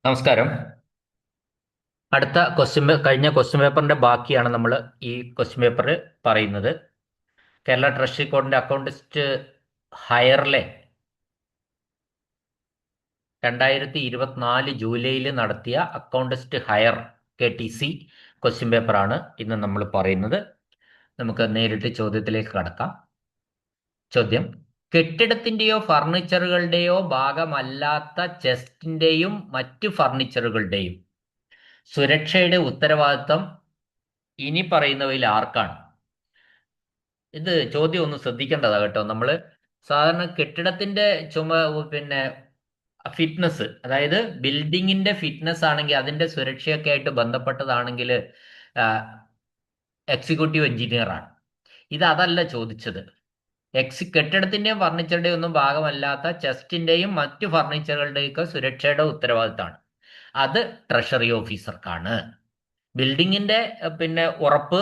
നമസ്കാരം. അടുത്ത കഴിഞ്ഞ ക്വസ്റ്റ്യൻ പേപ്പറിന്റെ ബാക്കിയാണ് നമ്മൾ ഈ ക്വസ്റ്റ്യൻ പേപ്പറിൽ പറയുന്നത്. കേരള ട്രഷറി കോഡിന്റെ അക്കൗണ്ടിസ്റ്റ് ഹയറിലെ 2024 ജൂലൈയിൽ നടത്തിയ അക്കൗണ്ടിസ്റ്റ് ഹയർ KTC ക്വസ്റ്റ്യൻ പേപ്പറാണ് ഇന്ന് നമ്മൾ പറയുന്നത്. നമുക്ക് നേരിട്ട് ചോദ്യത്തിലേക്ക് കടക്കാം. ചോദ്യം: കെട്ടിടത്തിന്റെയോ ഫർണിച്ചറുകളുടെയോ ഭാഗമല്ലാത്ത ചെസ്റ്റിന്റെയും മറ്റ് ഫർണിച്ചറുകളുടെയും സുരക്ഷയുടെ ഉത്തരവാദിത്തം ഇനി പറയുന്നവയിൽ ആർക്കാണ്? ഇത് ചോദ്യം ഒന്ന് ശ്രദ്ധിക്കേണ്ടതാ കേട്ടോ. നമ്മൾ സാധാരണ കെട്ടിടത്തിന്റെ ചുമ പിന്നെ ഫിറ്റ്നസ്, അതായത് ബിൽഡിങ്ങിന്റെ ഫിറ്റ്നസ് ആണെങ്കിൽ അതിന്റെ സുരക്ഷയൊക്കെ ആയിട്ട് ബന്ധപ്പെട്ടതാണെങ്കിൽ എക്സിക്യൂട്ടീവ് എഞ്ചിനീയർ ആണ്. ഇത് അതല്ല ചോദിച്ചത്. കെട്ടിടത്തിന്റെയും ഫർണിച്ചറുടെയും ഒന്നും ഭാഗമല്ലാത്ത ചെസ്റ്റിന്റെയും മറ്റു ഫർണിച്ചറുകളുടെയൊക്കെ സുരക്ഷയുടെ ഉത്തരവാദിത്തമാണ്. അത് ട്രഷറി ഓഫീസർക്കാണ്. ബിൽഡിങ്ങിന്റെ പിന്നെ ഉറപ്പ്,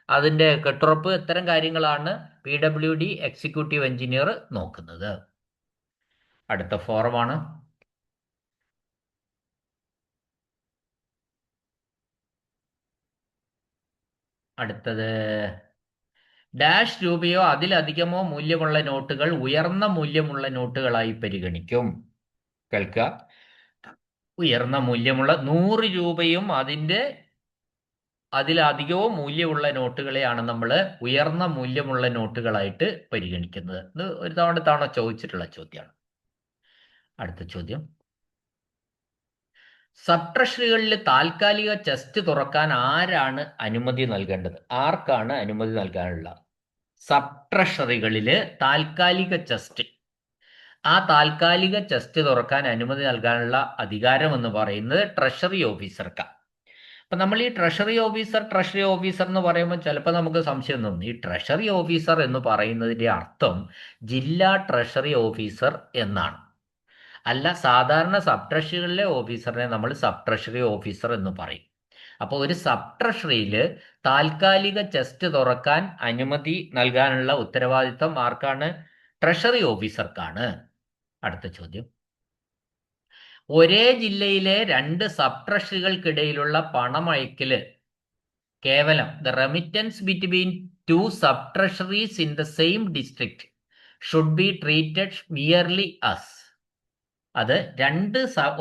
അതിന്റെ കെട്ടുറപ്പ്, ഇത്തരം കാര്യങ്ങളാണ് PWD എക്സിക്യൂട്ടീവ് എഞ്ചിനീയർ നോക്കുന്നത്. അടുത്ത ഫോറമാണ്. അടുത്തത്: ഡാഷ് രൂപയോ അതിലധികമോ മൂല്യമുള്ള നോട്ടുകൾ ഉയർന്ന മൂല്യമുള്ള നോട്ടുകളായി പരിഗണിക്കും. കേൾക്കുക: ഉയർന്ന മൂല്യമുള്ള 100 രൂപയും അതിലധികവും മൂല്യമുള്ള നോട്ടുകളെയാണ് നമ്മൾ ഉയർന്ന മൂല്യമുള്ള നോട്ടുകളായിട്ട് പരിഗണിക്കുന്നത്. ഇത് ഒരു തവണ ചോദിച്ചിട്ടുള്ള ചോദ്യമാണ്. അടുത്ത ചോദ്യം: സബ് ട്രഷറികളിൽ താൽക്കാലിക ചെസ്റ്റ് തുറക്കാൻ ആരാണ് അനുമതി നൽകേണ്ടത്? ആർക്കാണ് അനുമതി നൽകാനുള്ള? സബ് ട്രഷറികളില് താൽക്കാലിക ചെസ്റ്റ്, ആ താൽക്കാലിക ചെസ്റ്റ് തുറക്കാൻ അനുമതി നൽകാനുള്ള അധികാരം എന്ന് പറയുന്നത് ട്രഷറി ഓഫീസർക്കാണ്. അപ്പൊ നമ്മൾ ഈ ട്രഷറി ഓഫീസർ എന്ന് പറയുമ്പോൾ ചിലപ്പോൾ നമുക്ക് സംശയം തോന്നും. ഈ ട്രഷറി ഓഫീസർ എന്ന് പറയുന്നതിന്റെ അർത്ഥം ജില്ലാ ട്രഷറി ഓഫീസർ എന്നാണ്. അല്ല, സാധാരണ സബ് ട്രഷറികളിലെ ഓഫീസറിനെ നമ്മൾ സബ് ട്രഷറി ഓഫീസർ എന്ന് പറയും. അപ്പോൾ ഒരു സബ് ട്രഷറിയിൽ താൽക്കാലിക ചെസ്റ്റ് തുറക്കാൻ അനുമതി നൽകാനുള്ള ഉത്തരവാദിത്തം ആർക്കാണ്? ട്രഷറി ഓഫീസർക്കാണ്. അടുത്ത ചോദ്യം: ഒരേ ജില്ലയിലെ 2 സബ് ട്രഷറികൾക്കിടയിലുള്ള പണമയക്കല് കേവലം the remittance between 2 sub treasuries in the same district should be treated merely as. അത്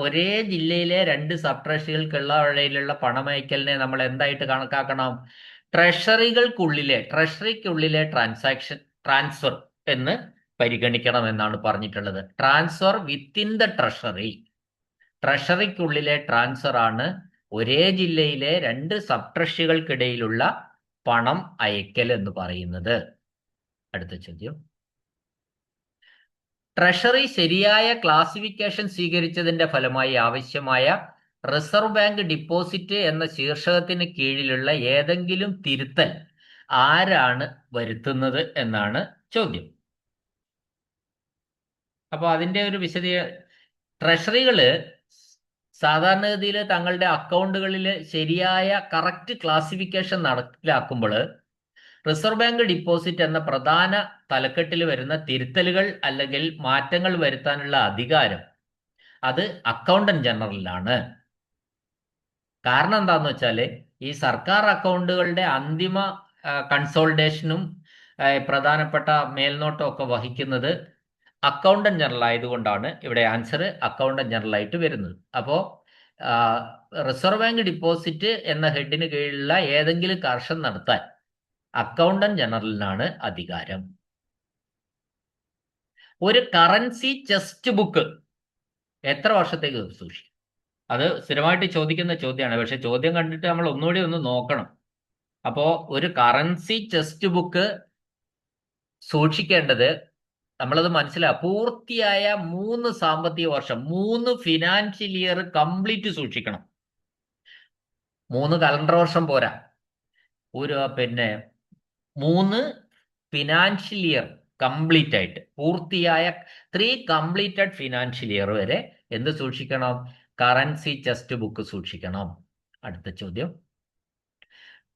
ഒരേ ജില്ലയിലെ 2 സബ് ട്രഷറികൾക്കുള്ള ഇടയിലുള്ള പണമയക്കലിനെ നമ്മൾ എന്തായിട്ട് കണക്കാക്കണം? ട്രഷറിക്കുള്ളിലെ ട്രാൻസ്ഫർ എന്ന് പരിഗണിക്കണം എന്നാണ് പറഞ്ഞിട്ടുള്ളത്. ട്രാൻസ്ഫർ വിത്തിൻ ദ ട്രഷറിക്കുള്ളിലെ ട്രാൻസ്ഫർ ആണ് ഒരേ ജില്ലയിലെ 2 സബ് ട്രഷറികൾക്കിടയിലുള്ള പണം അയക്കൽ എന്ന് പറയുന്നത്. അടുത്ത ചോദ്യം: ട്രഷറി ശരിയായ ക്ലാസിഫിക്കേഷൻ സ്വീകരിച്ചതിന്റെ ഫലമായി ആവശ്യമായ റിസർവ് ബാങ്ക് ഡിപ്പോസിറ്റ് എന്ന ശീർഷകത്തിന് കീഴിലുള്ള ഏതെങ്കിലും തിരുത്തൽ ആരാണ് വരുത്തുന്നത് എന്നാണ് ചോദ്യം. അപ്പോൾ അതിന്റെ ഒരു ട്രഷറികള് സാധാരണഗതിയിൽ തങ്ങളുടെ അക്കൗണ്ടുകളിൽ ശരിയായ കറക്റ്റ് ക്ലാസിഫിക്കേഷൻ നടപ്പിലാക്കുമ്പോൾ റിസർവ് ബാങ്ക് ഡിപ്പോസിറ്റ് എന്ന പ്രധാന തലക്കെട്ടിൽ വരുന്ന തിരുത്തലുകൾ അല്ലെങ്കിൽ മാറ്റങ്ങൾ വരുത്താനുള്ള അധികാരം അത് അക്കൗണ്ടന്റ് ജനറലിലാണ്. കാരണം എന്താന്ന് വെച്ചാൽ ഈ സർക്കാർ അക്കൗണ്ടുകളുടെ അന്തിമ കൺസോൾട്ടേഷനും പ്രധാനപ്പെട്ട മേൽനോട്ടം ഒക്കെ വഹിക്കുന്നത് അക്കൗണ്ടന്റ് ജനറൽ ആയതുകൊണ്ടാണ് ഇവിടെ ആൻസർ അക്കൗണ്ടന്റ് ജനറൽ ആയിട്ട് വരുന്നത്. അപ്പോൾ റിസർവ് ബാങ്ക് ഡിപ്പോസിറ്റ് എന്ന ഹെഡിന് കീഴിലുള്ള ഏതെങ്കിലും കറക്ഷൻ നടത്താൻ അക്കൗണ്ടന്റ് ജനറലിനാണ് അധികാരം. ഒരു കറൻസി ചെസ്റ്റ് ബുക്ക് എത്ര വർഷത്തേക്ക് സൂക്ഷിക്കും? അത് സ്ഥിരമായിട്ട് ചോദിക്കുന്ന ചോദ്യമാണ്. പക്ഷെ ചോദ്യം കണ്ടിട്ട് നമ്മൾ ഒന്നുകൂടി ഒന്ന് നോക്കണം. അപ്പോ ഒരു കറൻസി ചെസ്റ്റ് ബുക്ക് സൂക്ഷിക്കേണ്ടത്, നമ്മളത് പൂർത്തിയായ 3 സാമ്പത്തിക വർഷം, 3 ഫിനാൻഷ്യൽ ഇയർ കംപ്ലീറ്റ് സൂക്ഷിക്കണം. 3 കലണ്ടർ വർഷം പോരാ, ഒരു 3 ഫിനാൻഷ്യൽ ഇയർ കംപ്ലീറ്റ് ആയിട്ട്, പൂർത്തിയായ 3 കംപ്ലീറ്റഡ് ഫിനാൻഷ്യൽ ഇയർ വരെ എന്ത് സൂക്ഷിക്കണം? കറൻസി ചെസ്റ്റ് ബുക്ക് സൂക്ഷിക്കണം. അടുത്ത ചോദ്യം: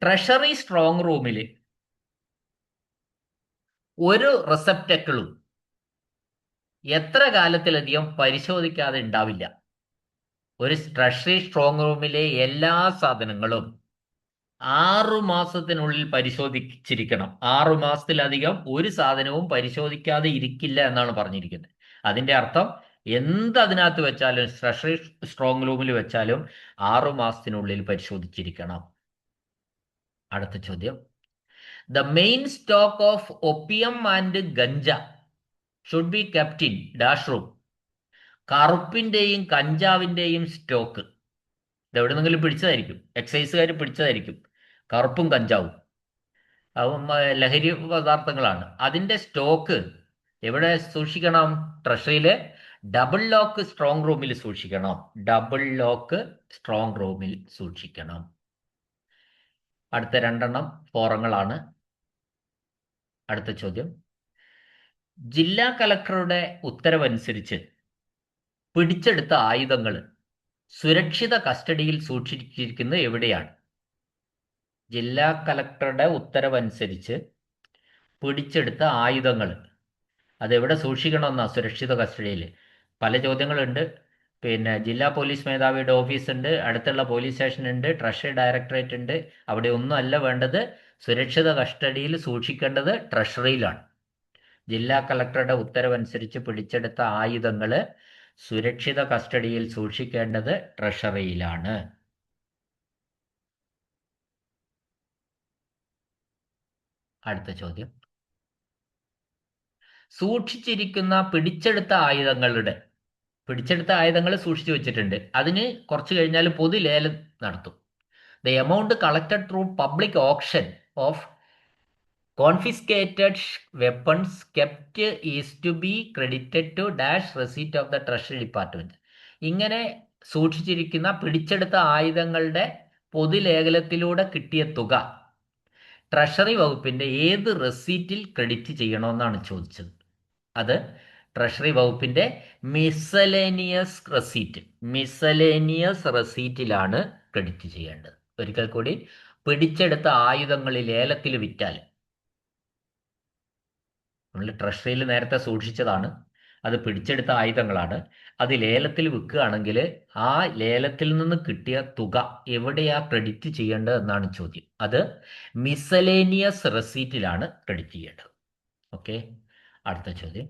ട്രഷറി സ്ട്രോങ് റൂമിൽ ഒരു റിസപ്റ്റക്കിളും എത്ര കാലത്തിലധികം പരിശോധിക്കാതെ ഉണ്ടാവില്ല? ഒരു ട്രഷറി സ്ട്രോങ് റൂമിലെ എല്ലാ സാധനങ്ങളും 6 മാസത്തിനുള്ളിൽ പരിശോധിച്ചിരിക്കണം. 6 മാസത്തിലധികം ഒരു സാധനവും പരിശോധിക്കാതെ ഇരിക്കില്ല എന്നാണ് പറഞ്ഞിരിക്കുന്നത്. അതിന്റെ അർത്ഥം എന്ത് അതിനകത്ത് വെച്ചാലും, ട്രഷറി സ്ട്രോങ് റൂമിൽ വെച്ചാലും 6 മാസത്തിനുള്ളിൽ പരിശോധിച്ചിരിക്കണം. അടുത്ത ചോദ്യം, the main stock of opium and ganja should be kept in dash room. കറുപ്പിന്റെയും കഞ്ചാവിന്റെയും സ്റ്റോക്ക് ഇത് എവിടെ നിന്നെങ്കിലും പിടിച്ചതായിരിക്കും, എക്സൈസുകാർ പിടിച്ചതായിരിക്കും. കറുപ്പും കഞ്ചാവും ലഹരി പദാർത്ഥങ്ങളാണ്. അതിന്റെ സ്റ്റോക്ക് എവിടെ സൂക്ഷിക്കണം? ട്രഷറിയിലെ ഡബിൾ ലോക്ക് സ്ട്രോങ് റൂമിൽ സൂക്ഷിക്കണം. ഡബിൾ ലോക്ക് സ്ട്രോങ് റൂമിൽ സൂക്ഷിക്കണം. അടുത്ത 2 ഫോറങ്ങളാണ്. അടുത്ത ചോദ്യം, ജില്ലാ കലക്ടറുടെ ഉത്തരവനുസരിച്ച് പിടിച്ചെടുത്ത ആയുധങ്ങൾ സുരക്ഷിത കസ്റ്റഡിയിൽ സൂക്ഷിച്ചിരിക്കുന്നത് എവിടെയാണ്? ജില്ലാ കലക്ടറുടെ ഉത്തരവനുസരിച്ച് പിടിച്ചെടുത്ത ആയുധങ്ങൾ അതെവിടെ സൂക്ഷിക്കണമെന്നാ? സുരക്ഷിത കസ്റ്റഡിയിൽ. പല ചോദ്യങ്ങളുണ്ട്. പിന്നെ ജില്ലാ പോലീസ് മേധാവിയുടെ ഓഫീസ് ഉണ്ട്, അടുത്തുള്ള പോലീസ് സ്റ്റേഷൻ ഉണ്ട്, ട്രഷറി ഡയറക്ടറേറ്റ് ഉണ്ട്. അവിടെ ഒന്നും അല്ല വേണ്ടത്. സുരക്ഷിത കസ്റ്റഡിയിൽ സൂക്ഷിക്കേണ്ടത് ട്രഷറിയിലാണ്. ജില്ലാ കളക്ടറുടെ ഉത്തരവനുസരിച്ച് പിടിച്ചെടുത്ത ആയുധങ്ങൾ സുരക്ഷിത കസ്റ്റഡിയിൽ സൂക്ഷിക്കേണ്ടത് ട്രഷറിയിലാണ്. അടുത്ത ചോദ്യം, സൂക്ഷിച്ചിരിക്കുന്ന പിടിച്ചെടുത്ത ആയുധങ്ങൾ സൂക്ഷിച്ചു വെച്ചിട്ടുണ്ട്. അതിന് കുറച്ച് കഴിഞ്ഞാൽ പൊതുലേലം നടത്തും. The amount collected through public auction of confiscated weapons kept is to be credited to dash receipt of the treasury department. ഇങ്ങനെ സൂക്ഷിച്ചിരിക്കുന്ന പിടിച്ചെടുത്ത ആയുധങ്ങളുടെ പൊതുലേഖനത്തിലൂടെ കിട്ടിയ തുക ട്രഷറി വകുപ്പിന്റെ ഏത് റെസീറ്റിൽ ക്രെഡിറ്റ് ചെയ്യണമെന്നാണ് ചോദിച്ചത്. അത് ട്രഷറി വകുപ്പിന്റെ മിസലേനിയസ് റെസീറ്റിലാണ് ക്രെഡിറ്റ് ചെയ്യേണ്ടത്. ഒരിക്കൽ കൂടി, പിടിച്ചെടുത്ത ആയുധങ്ങൾ ലേലത്തിൽ വിറ്റാൽ, നമ്മൾ ട്രഷറിയിൽ നേരത്തെ സൂക്ഷിച്ചതാണ്, അത് പിടിച്ചെടുത്ത ആയുധങ്ങളാണ്, അത് ലേലത്തിൽ വിൽക്കുകയാണെങ്കിൽ ആ ലേലത്തിൽ നിന്ന് കിട്ടിയ തുക എവിടെയാ ക്രെഡിറ്റ് ചെയ്യേണ്ടത് എന്നാണ് ചോദ്യം. അത് മിസലേനിയസ് റെസീറ്റിലാണ് ക്രെഡിറ്റ് ചെയ്യേണ്ടത്. ഓക്കെ. അടുത്ത ചോദ്യം,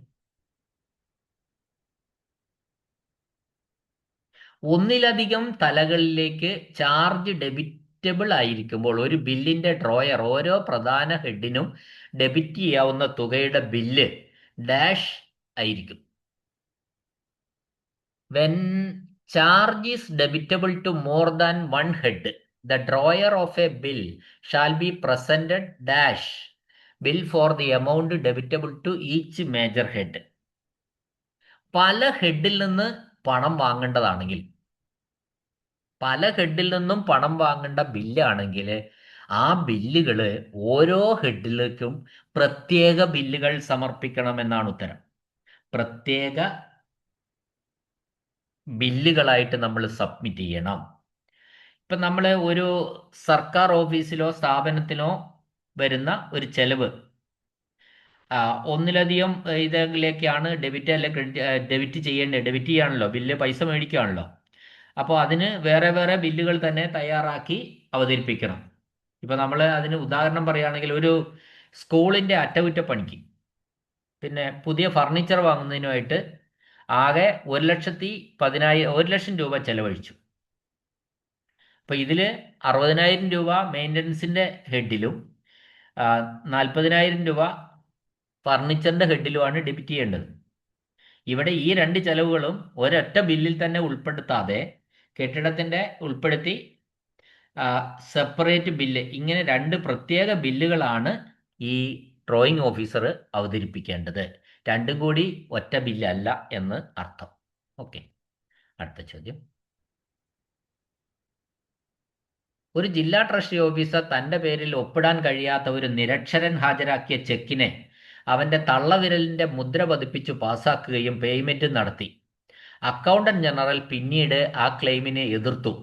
ഒന്നിലധികം തലകളിലേക്ക് ചാർജ് ഡെബിറ്റബിൾ ആയിരിക്കുമ്പോൾ ഒരു ബില്ലിന്റെ ഡ്രോയർ ഓരോ പ്രധാന ഹെഡിനും ഡെബിറ്റ് ചെയ്യാവുന്ന തുകയുടെ ബില്ല് ഡാഷ് ആയിരിക്കും. When charge is debitable to more than one head, the drawer of a bill shall be presented dash bill for the amount debitable to each major head. പല ഹെഡിൽ നിന്ന് പണം വാങ്ങേണ്ടതാണെങ്കിൽ, പല ഹെഡിൽ നിന്നും പണം വാങ്ങേണ്ട ബില്ലാണെങ്കിൽ ആ ബില്ലുകൾ ഓരോ ഹെഡിലേക്കും പ്രത്യേക ബില്ലുകൾ സമർപ്പിക്കണമെന്നാണ് ഉത്തരം. പ്രത്യേക ബില്ലുകളായിട്ട് നമ്മൾ സബ്മിറ്റ് ചെയ്യണം. ഇപ്പം നമ്മൾ ഒരു സർക്കാർ ഓഫീസിലോ സ്ഥാപനത്തിലോ വരുന്ന ഒരു ചെലവ് ഒന്നിലധികം ഇതിലേക്കാണ് ഡെബിറ്റ് അല്ലെ ഡെബിറ്റ് ചെയ്യേണ്ടത്. ഡെബിറ്റ് ചെയ്യാണല്ലോ, ബില്ല് പൈസ മേടിക്കുകയാണല്ലോ. അപ്പോൾ അതിന് വേറെ വേറെ ബില്ലുകൾ തന്നെ തയ്യാറാക്കി അവതരിപ്പിക്കണം. ഇപ്പം നമ്മൾ അതിന് ഉദാഹരണം പറയുകയാണെങ്കിൽ, ഒരു സ്കൂളിൻ്റെ അറ്റകുറ്റപ്പണിക്ക്, പിന്നെ പുതിയ ഫർണിച്ചർ വാങ്ങുന്നതിനുമായിട്ട് ആകെ 1,10,000 രൂപ ചെലവഴിച്ചു. അപ്പോൾ ഇതിൽ 60,000 രൂപ മെയിൻ്റനൻസിൻ്റെ ഹെഡിലും 40,000 രൂപ ഫർണിച്ചറിൻ്റെ ഹെഡിലുമാണ് ഡെബിറ്റ് ചെയ്യേണ്ടത്. ഇവിടെ ഈ 2 ചെലവുകളും ഒരൊറ്റ ബില്ലിൽ തന്നെ ഉൾപ്പെടുത്താതെ കെട്ടിടത്തിൻ്റെ ഉൾപ്പെടുത്തി സെപ്പറേറ്റ് ബില്ല്, ഇങ്ങനെ 2 പ്രത്യേക ബില്ലുകളാണ് ഈ ഡ്രോയിങ് ഓഫീസർ അവതരിപ്പിക്കേണ്ടത്. രണ്ടും കൂടി ഒറ്റ ബില്ലല്ല എന്ന് അർത്ഥം. ഓക്കെ. അടുത്ത ചോദ്യം, ഒരു ജില്ലാ ട്രഷറി ഓഫീസർ തൻ്റെ പേരിൽ ഒപ്പിടാൻ കഴിയാത്ത ഒരു നിരക്ഷരൻ ഹാജരാക്കിയ ചെക്കിനെ അവൻ്റെ തള്ളവിരലിൻ്റെ മുദ്ര പതിപ്പിച്ചു പാസാക്കുകയും പേയ്മെൻറ്റ് നടത്തി. അക്കൗണ്ടന്റ് ജനറൽ പിന്നീട് ആ ക്ലെയിമിനെ എതിർത്തു.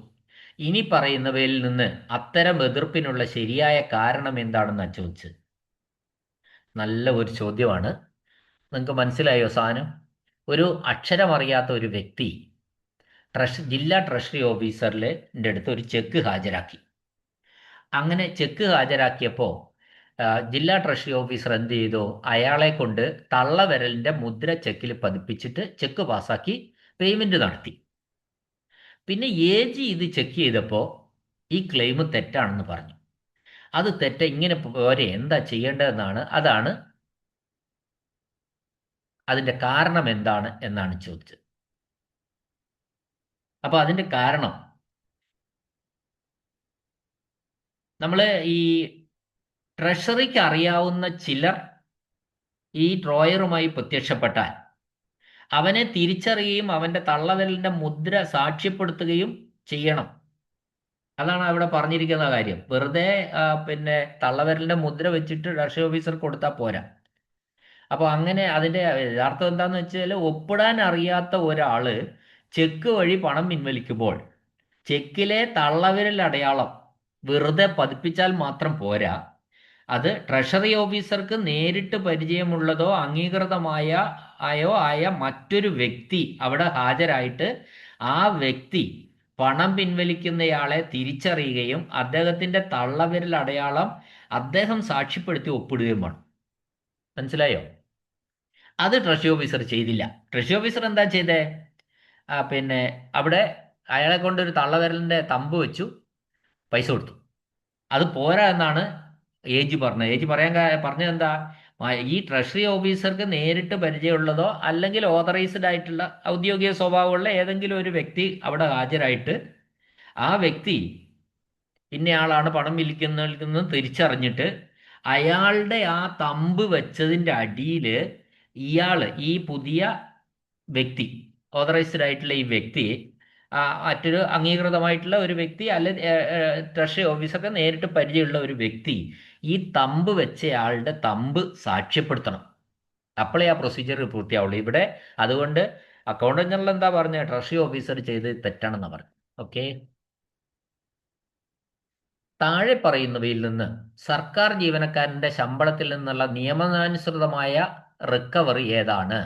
ഇനി പറയുന്നവയിൽ നിന്ന് അത്തരം എതിർപ്പിനുള്ള ശരിയായ കാരണം എന്താണെന്നാണ് ചോദിച്ചത്. നല്ല ഒരു ചോദ്യമാണ്. നിങ്ങൾക്ക് മനസ്സിലായോ സാധനം? ഒരു അക്ഷരമറിയാത്ത ഒരു വ്യക്തി ജില്ലാ ട്രഷറി ഓഫീസറിൻ്റെ അടുത്ത് ഒരു ചെക്ക് ഹാജരാക്കി. അങ്ങനെ ചെക്ക് ഹാജരാക്കിയപ്പോൾ ജില്ലാ ട്രഷറി ഓഫീസർ എന്ത് ചെയ്തു? അയാളെ കൊണ്ട് തള്ളവിരലിന്റെ മുദ്ര ചെക്കിൽ പതിപ്പിച്ചിട്ട് ചെക്ക് പാസാക്കി പേയ്മെന്റ് നടത്തി. പിന്നെ AG ഇത് ചെക്ക് ചെയ്തപ്പോൾ ഈ ക്ലെയിം തെറ്റാണെന്ന് പറഞ്ഞു. അത് ഇങ്ങനെ പോരെ, എന്താ ചെയ്യേണ്ടതെന്നാണ്. അതാണ് അതിന്റെ കാരണം എന്താണ് എന്നാണ് ചോദിച്ചത്. അപ്പൊ അതിന്റെ കാരണം നമ്മൾ ഈ ട്രഷറിക്ക് അറിയാവുന്ന ചിലർ ഈ ഡ്രോയറുമായി പ്രത്യക്ഷപ്പെട്ടാൽ അവനെ തിരിച്ചറിയുകയും അവന്റെ തള്ളവിരലിന്റെ മുദ്ര സാക്ഷ്യപ്പെടുത്തുകയും ചെയ്യണം. അതാണ് അവിടെ പറഞ്ഞിരിക്കുന്ന കാര്യം. വെറുതെ പിന്നെ തള്ളവിരലിന്റെ മുദ്ര വെച്ചിട്ട് ട്രഷറി ഓഫീസർ കൊടുത്താൽ പോരാ. അപ്പോൾ അങ്ങനെ അതിന്റെ യഥാർത്ഥം എന്താന്ന് വെച്ചാൽ, ഒപ്പിടാൻ അറിയാത്ത ഒരാള് ചെക്ക് വഴി പണം പിൻവലിക്കുമ്പോൾ ചെക്കിലെ തള്ളവിരൽ അടയാളം വെറുതെ പതിപ്പിച്ചാൽ മാത്രം പോരാ. അത് ട്രഷറി ഓഫീസർക്ക് നേരിട്ട് പരിചയമുള്ളതോ ആയ മറ്റൊരു വ്യക്തി അവിടെ ഹാജരായിട്ട് ആ വ്യക്തി പണം പിൻവലിക്കുന്നയാളെ തിരിച്ചറിയുകയും അദ്ദേഹത്തിന്റെ തള്ളവിരൽ അടയാളം അദ്ദേഹം സാക്ഷ്യപ്പെടുത്തി ഒപ്പിടുകയും വേണം. മനസ്സിലായോ? അത് ട്രഷറി ഓഫീസർ ചെയ്തില്ല. ട്രഷറി ഓഫീസർ എന്താ ചെയ്തേ? പിന്നെ അവിടെ അയാളെ കൊണ്ടൊരു തള്ളവിരലിന്റെ തമ്പ് വെച്ചു, പൈസ കൊടുത്തു. അത് പോരാ എന്നാണ് AG പറഞ്ഞത്. AG പറഞ്ഞത് എന്താ? ഈ ട്രഷറി ഓഫീസർക്ക് നേരിട്ട് പരിചയമുള്ളതോ അല്ലെങ്കിൽ ഓതറൈസ്ഡ് ആയിട്ടുള്ള ഔദ്യോഗിക സ്വഭാവമുള്ള ഏതെങ്കിലും ഒരു വ്യക്തി അവിടെ ഹാജരായിട്ട് ആ വ്യക്തി ഇന്നയാളാണ് പണം വിൽക്കുന്നത് തിരിച്ചറിഞ്ഞിട്ട് അയാളുടെ ആ തമ്പ് വെച്ചതിൻ്റെ അടിയിൽ ഈ പുതിയ വ്യക്തി, ഓതറൈസ്ഡ് ആയിട്ടുള്ള ഈ വ്യക്തി, മറ്റൊരു അംഗീകൃതമായിട്ടുള്ള ഒരു വ്യക്തി, അല്ലെങ്കിൽ ട്രഷറി ഓഫീസർക്ക് നേരിട്ട് പരിചയമുള്ള ഒരു വ്യക്തി ഈ തമ്പ് വെച്ചയാളുടെ തമ്പ് സാക്ഷ്യപ്പെടുത്തണം. അപ്പോഴേ ആ പ്രൊസീജിയർ പൂർത്തിയാവുള്ളൂ. ഇവിടെ അതുകൊണ്ട് അക്കൗണ്ടന്റ് ജനറൽ എന്താ പറഞ്ഞത്? ട്രഷറി ഓഫീസർ ചെയ്ത് തെറ്റാണെന്ന് പറഞ്ഞു. ഓക്കെ. താഴെ പറയുന്നവയിൽ നിന്ന് സർക്കാർ ജീവനക്കാരന്റെ ശമ്പളത്തിൽ നിന്നുള്ള നിയമാനുസൃതമായ റിക്കവറി ഏതാണ്?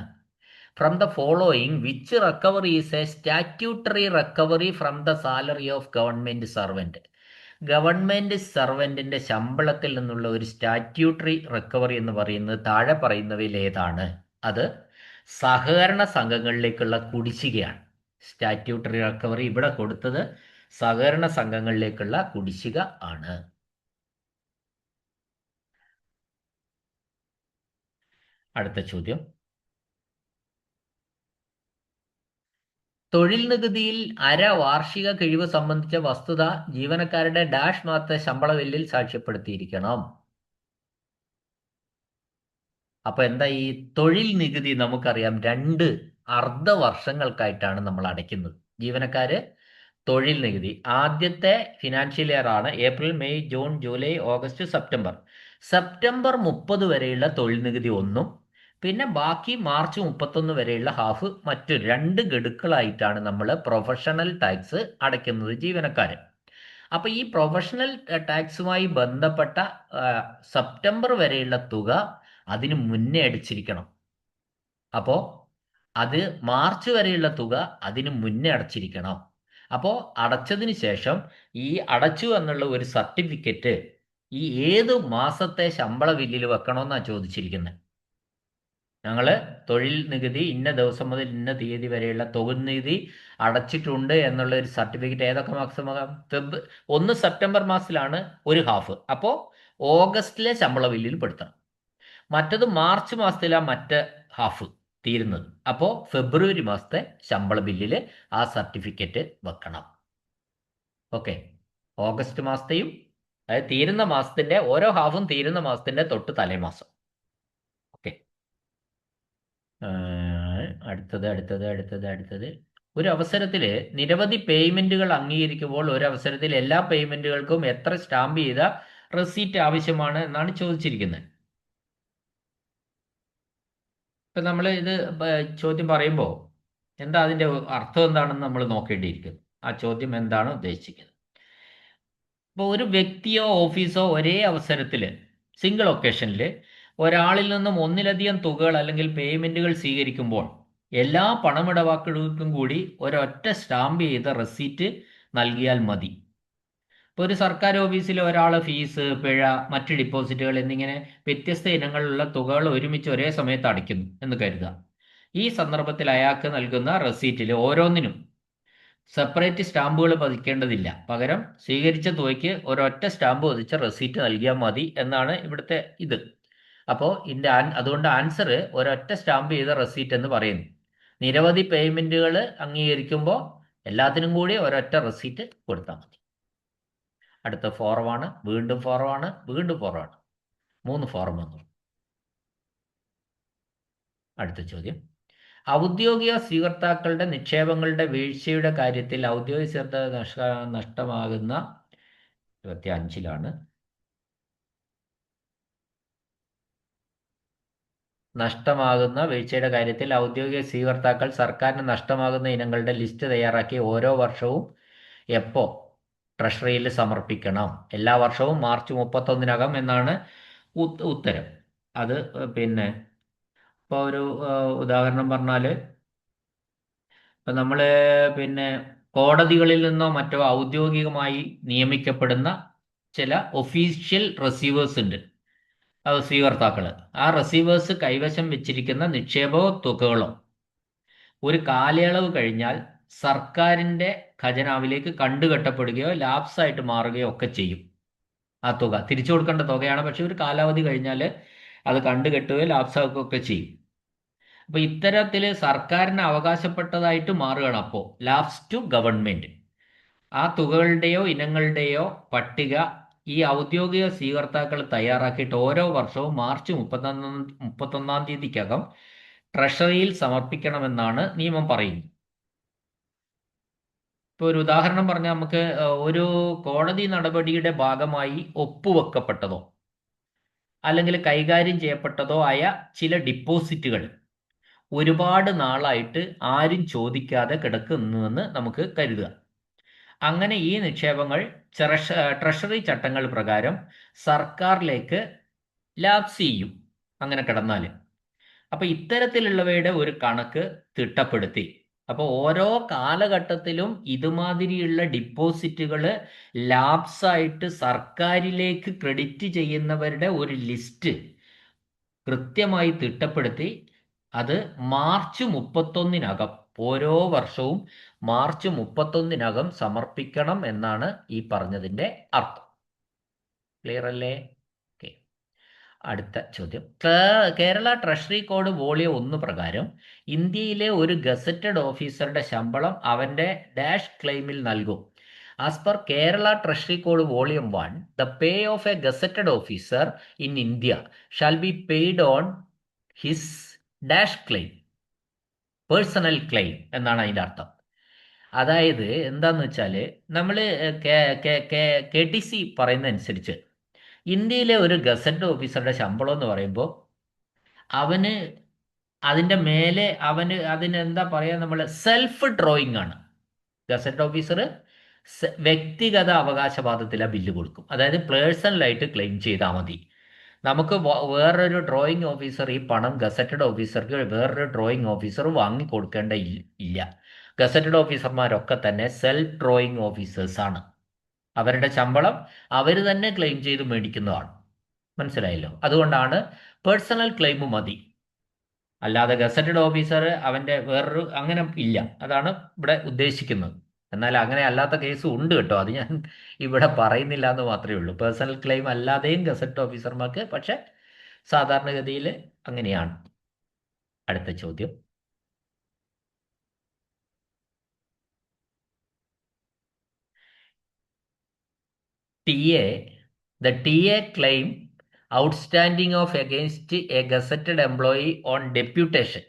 From the following which recovery is a statutory recovery from the salary of government servant? Government സർവന്റിന്റെ ശമ്പളത്തിൽ നിന്നുള്ള ഒരു സ്റ്റാറ്റ്യൂട്ടറി റിക്കവറി എന്ന് പറയുന്നത് താഴെ പറയുന്നവയിൽ ഏതാണ്? അത് സഹകരണ സംഘങ്ങളിലേക്കുള്ള കുടിശ്ശികയാണ്. സ്റ്റാറ്റ്യൂട്ടറി റിക്കവറി ഇവിടെ കൊടുത്തത് സഹകരണ സംഘങ്ങളിലേക്കുള്ള കുടിശ്ശിക ആണ്. അടുത്ത ചോദ്യം, തൊഴിൽ നികുതിയിൽ വാർഷിക കിഴിവ് സംബന്ധിച്ച വസ്തുത ജീവനക്കാരുടെ ഡാഷ് മാസത്തെ ശമ്പള ബില്ലിൽ സാക്ഷ്യപ്പെടുത്തിയിരിക്കണം. അപ്പൊ എന്താ ഈ തൊഴിൽ നികുതി? നമുക്കറിയാം 2 അർദ്ധവർഷങ്ങൾക്കായിട്ടാണ് നമ്മൾ അടയ്ക്കുന്നത്. ജീവനക്കാര് തൊഴിൽ നികുതി ആദ്യത്തെ ഫിനാൻഷ്യൽ ഇയർ ആണ് April, May, June, July, August, September. September 30 വരെയുള്ള തൊഴിൽ നികുതി ഒന്നും, പിന്നെ ബാക്കി മാർച്ച് 31 വരെയുള്ള ഹാഫ് മറ്റു 2 ഗഡുക്കളായിട്ടാണ് നമ്മൾ പ്രൊഫഷണൽ ടാക്സ് അടയ്ക്കുന്നത് ജീവനക്കാര്. അപ്പൊ ഈ പ്രൊഫഷണൽ ടാക്സുമായി ബന്ധപ്പെട്ട സെപ്റ്റംബർ വരെയുള്ള തുക അതിന് മുന്നേ അടിച്ചിരിക്കണം. അപ്പോൾ അത് മാർച്ച് വരെയുള്ള തുക അതിന് മുന്നേ അടച്ചിരിക്കണം. അപ്പോൾ അടച്ചതിന് ശേഷം ഈ അടച്ചു എന്നുള്ള ഒരു സർട്ടിഫിക്കറ്റ് ഈ ഏത് മാസത്തെ ശമ്പള ബില്ലിൽ വെക്കണമെന്നാണ് ചോദിച്ചിരിക്കുന്നത്. ഞങ്ങൾ തൊഴിൽ നികുതി ഇന്ന ദിവസം മുതൽ ഇന്ന തീയതി വരെയുള്ള തൊഴിൽ നികുതി അടച്ചിട്ടുണ്ട് എന്നുള്ള ഒരു സർട്ടിഫിക്കറ്റ് ഏതൊക്കെ മാസം? ഒന്ന് സെപ്റ്റംബർ മാസത്തിലാണ് ഒരു ഹാഫ്, അപ്പോൾ ഓഗസ്റ്റിലെ ശമ്പള ബില്ലിൽ പെടുത്തണം. മറ്റത് മാർച്ച് മാസത്തിലാണ് മറ്റ് ഹാഫ് തീരുന്നത്, അപ്പോൾ ഫെബ്രുവരി മാസത്തെ ശമ്പള ബില്ലിൽ ആ സർട്ടിഫിക്കറ്റ് വെക്കണം. ഓക്കെ. ഓഗസ്റ്റ് മാസത്തെയും, അതായത് തീരുന്ന മാസത്തിന്റെ ഓരോ ഹാഫും തീരുന്ന മാസത്തിന്റെ തൊട്ട് തലേമാസം. ഓക്കെ. അടുത്തത് ഒരു അവസരത്തിൽ നിരവധി പേയ്മെന്റുകൾ അംഗീകരിക്കുമ്പോൾ ഒരു അവസരത്തിൽ എല്ലാ പേയ്മെന്റുകൾക്കും എത്ര സ്റ്റാമ്പ് ചെയ്ത റെസീറ്റ് ആവശ്യമാണ് എന്നാണ് ചോദിച്ചിരിക്കുന്നത്. ഇപ്പം നമ്മൾ ഇത് ചോദ്യം പറയുമ്പോൾ എന്താ അതിൻ്റെ അർത്ഥം എന്താണെന്ന് നമ്മൾ നോക്കേണ്ടിയിരിക്കുന്നു. ആ ചോദ്യം എന്താണ് ഉദ്ദേശിക്കുന്നത്? ഇപ്പോൾ ഒരു വ്യക്തിയോ ഓഫീസോ ഒരേ അവസരത്തിൽ സിംഗിൾ ഒക്കേഷനിൽ ഒരാളിൽ നിന്നും ഒന്നിലധികം തുകകൾ അല്ലെങ്കിൽ പേയ്മെന്റുകൾ സ്വീകരിക്കുമ്പോൾ എല്ലാ പണമിടപാടുകൾക്കും കൂടി ഒരൊറ്റ സ്റ്റാമ്പ് ചെയ്ത റെസീറ്റ് നൽകിയാൽ മതി. ഇപ്പോൾ ഒരു സർക്കാർ ഓഫീസിൽ ഒരാൾ ഫീസ്, പിഴ, മറ്റ് ഡിപ്പോസിറ്റുകൾ എന്നിങ്ങനെ വ്യത്യസ്ത ഇനങ്ങളിലുള്ള തുകകൾ ഒരുമിച്ച് ഒരേ സമയത്ത് അടയ്ക്കുന്നു എന്ന് കരുതുക. ഈ സന്ദർഭത്തിൽ അയാൾക്ക് നൽകുന്ന റെസീറ്റിൽ ഓരോന്നിനും സെപ്പറേറ്റ് സ്റ്റാമ്പുകൾ പതിക്കേണ്ടതില്ല. പകരം സ്വീകരിച്ച തുകയ്ക്ക് ഒരൊറ്റ സ്റ്റാമ്പ് പതിച്ച റെസീറ്റ് നൽകിയാൽ മതി എന്നാണ് ഇവിടുത്തെ ഇത്. അപ്പോൾ അതുകൊണ്ട് ആൻസർ ഒരൊറ്റ സ്റ്റാമ്പ് ചെയ്ത റെസീറ്റ് എന്ന് പറയുന്നു. നിരവധി പേയ്മെന്റുകൾ അംഗീകരിക്കുമ്പോൾ എല്ലാത്തിനും കൂടി ഒരൊറ്റ റെസീറ്റ് കൊടുത്താൽ മതി. അടുത്ത ഫോറമാണ്, വീണ്ടും ഫോറമാണ്, വീണ്ടും ഫോറമാണ്. 3 ഫോറം വന്നു. അടുത്ത ചോദ്യം, ഔദ്യോഗിക സ്വീകർത്താക്കളുടെ നിക്ഷേപങ്ങളുടെ വീഴ്ചയുടെ കാര്യത്തിൽ ഔദ്യോഗിക സ്വീകർത്താക്കൾ നഷ്ടമാകുന്ന 25ലാണ് നഷ്ടമാകുന്ന വീഴ്ചയുടെ കാര്യത്തിൽ ഔദ്യോഗിക സ്വീകർത്താക്കൾ സർക്കാരിന് നഷ്ടമാകുന്ന ഇനങ്ങളുടെ ലിസ്റ്റ് തയ്യാറാക്കി ഓരോ വർഷവും എപ്പോ ട്രഷറിയിൽ സമർപ്പിക്കണം? എല്ലാ വർഷവും മാർച്ച് 31-നകം എന്നാണ് ഉത്തരം. അത് പിന്നെ ഇപ്പോൾ ഒരു ഉദാഹരണം പറഞ്ഞാൽ, ഇപ്പം നമ്മൾ പിന്നെ കോടതികളിൽ നിന്നോ മറ്റോ ഔദ്യോഗികമായി നിയമിക്കപ്പെടുന്ന ചില ഒഫീഷ്യൽ റിസീവേഴ്സ് ഉണ്ട്, അത് സ്വീകർത്താക്കൾ. ആ റിസീവേഴ്സ് കൈവശം വെച്ചിരിക്കുന്ന നിക്ഷേപമോ തുകകളോ ഒരു കാലയളവ് കഴിഞ്ഞാൽ സർക്കാരിൻ്റെ ഖജനാവിലേക്ക് കണ്ടുകെട്ടപ്പെടുകയോ ലാപ്സായിട്ട് മാറുകയോ ഒക്കെ ചെയ്യും. ആ തുക തിരിച്ചു കൊടുക്കേണ്ട തുകയാണ്, പക്ഷെ ഒരു കാലാവധി കഴിഞ്ഞാൽ അത് കണ്ടുകെട്ടുകയോ ലാപ്സാക്കുകയൊക്കെ ചെയ്യും. അപ്പോൾ ഇത്തരത്തിൽ സർക്കാരിന് അവകാശപ്പെട്ടതായിട്ട് മാറുകയാണ്. അപ്പോൾ ലാപ്സ് ടു ഗവൺമെൻറ്. ആ തുകകളുടെയോ ഇനങ്ങളുടെയോ പട്ടിക ഈ ഔദ്യോഗിക സ്വീകർത്താക്കൾ തയ്യാറാക്കിയിട്ട് ഓരോ വർഷവും മാർച്ച് 31-ാം തീയതിക്കകം ട്രഷറിയിൽ സമർപ്പിക്കണമെന്നാണ് നിയമം പറയുന്നത്. ഇപ്പോൾ ഒരു ഉദാഹരണം പറഞ്ഞാൽ നമുക്ക് ഒരു കോടതി നടപടിയുടെ ഭാഗമായി ഒപ്പുവെക്കപ്പെട്ടതോ അല്ലെങ്കിൽ കൈകാര്യം ചെയ്യപ്പെട്ടതോ ആയ ചില ഡിപ്പോസിറ്റുകൾ ഒരുപാട് നാളായിട്ട് ആരും ചോദിക്കാതെ കിടക്കുന്നുവെന്ന് നമുക്ക് കരുതുക. അങ്ങനെ ഈ നിക്ഷേപങ്ങൾ ട്രഷറി ചട്ടങ്ങൾ പ്രകാരം സർക്കാരിലേക്ക് ലാപ്സ് ചെയ്യും അങ്ങനെ കിടന്നാൽ. അപ്പോൾ ഇത്തരത്തിലുള്ളവയുടെ ഒരു കണക്ക് തിട്ടപ്പെടുത്തി, അപ്പോൾ ഓരോ കാലഘട്ടത്തിലും ഇതുമാതിരിയുള്ള ഡിപ്പോസിറ്റുകൾ ലാപ്സായിട്ട് സർക്കാരിലേക്ക് ക്രെഡിറ്റ് ചെയ്യുന്നവരുടെ ഒരു ലിസ്റ്റ് കൃത്യമായി തിട്ടപ്പെടുത്തി അത് മാർച്ച് 31-നകം ഓരോ വർഷവും മാർച്ച് 31-നകം സമർപ്പിക്കണം എന്നാണ് ഈ പറഞ്ഞതിൻ്റെ അർത്ഥം. ക്ലിയർ അല്ലേ? ഓക്കെ. അടുത്ത ചോദ്യം, കേരള ട്രഷറി കോഡ് വോളിയം 1 പ്രകാരം ഇന്ത്യയിലെ ഒരു ഗസറ്റഡ് ഓഫീസറുടെ ശമ്പളം അവൻ്റെ ഡാഷ് ക്ലെയിമിൽ നൽകും. As per Kerala treasury code volume 1, the pay of A gazetted officer in India shall be paid on his dash claim, personal claim എന്നാണ് അതിൻ്റെ അർത്ഥം. അതായത് എന്താന്ന് വെച്ചാൽ നമ്മൾ KTC പറയുന്നതനുസരിച്ച് ഇന്ത്യയിലെ ഒരു ഗസറ്റ് ഓഫീസറുടെ ശമ്പളം എന്ന് പറയുമ്പോൾ അവന് അതിൻ്റെ മേലെ അതിന് എന്താ പറയുക, നമ്മൾ സെൽഫ് ഡ്രോയിങ് ആണ്. ഗസറ്റ് ഓഫീസർ വ്യക്തിഗത അവകാശവാദത്തിൽ ആ ബില്ല് കൊടുക്കും. അതായത് പേഴ്സണലായിട്ട് ക്ലെയിം ചെയ്താൽ മതി. നമുക്ക് വേറൊരു ഡ്രോയിങ് ഓഫീസർ ഈ പണം ഗസറ്റഡ് ഓഫീസർക്ക് വേറൊരു ഡ്രോയിങ് ഓഫീസർ വാങ്ങിക്കൊടുക്കേണ്ട ഇല്ല. ഗസറ്റഡ് ഓഫീസർമാരൊക്കെ തന്നെ സെൽഫ് ഡ്രോയിങ് ഓഫീസേഴ്സാണ്. അവരുടെ ശമ്പളം അവർ തന്നെ ക്ലെയിം ചെയ്ത് മേടിക്കുന്നതാണ്. മനസ്സിലായല്ലോ? അതുകൊണ്ടാണ് പേഴ്സണൽ ക്ലെയിം മതി. അല്ലാതെ ഗസറ്റഡ് ഓഫീസർ അവൻ്റെ വേറൊരു അങ്ങനെ ഇല്ല. അതാണ് ഇവിടെ ഉദ്ദേശിക്കുന്നത്. എന്നാൽ അങ്ങനെ അല്ലാത്ത കേസും ഉണ്ട് കേട്ടോ, അത് ഞാൻ ഇവിടെ പറയുന്നില്ല എന്ന് മാത്രമേ ഉള്ളൂ. പേഴ്സണൽ ക്ലെയിം അല്ലാതെയും ഗസറ്റ് ഓഫീസർമാർക്ക്, പക്ഷെ സാധാരണഗതിയിൽ അങ്ങനെയാണ്. അടുത്ത ചോദ്യം, the TA claim outstanding of against a gazetted employee on deputation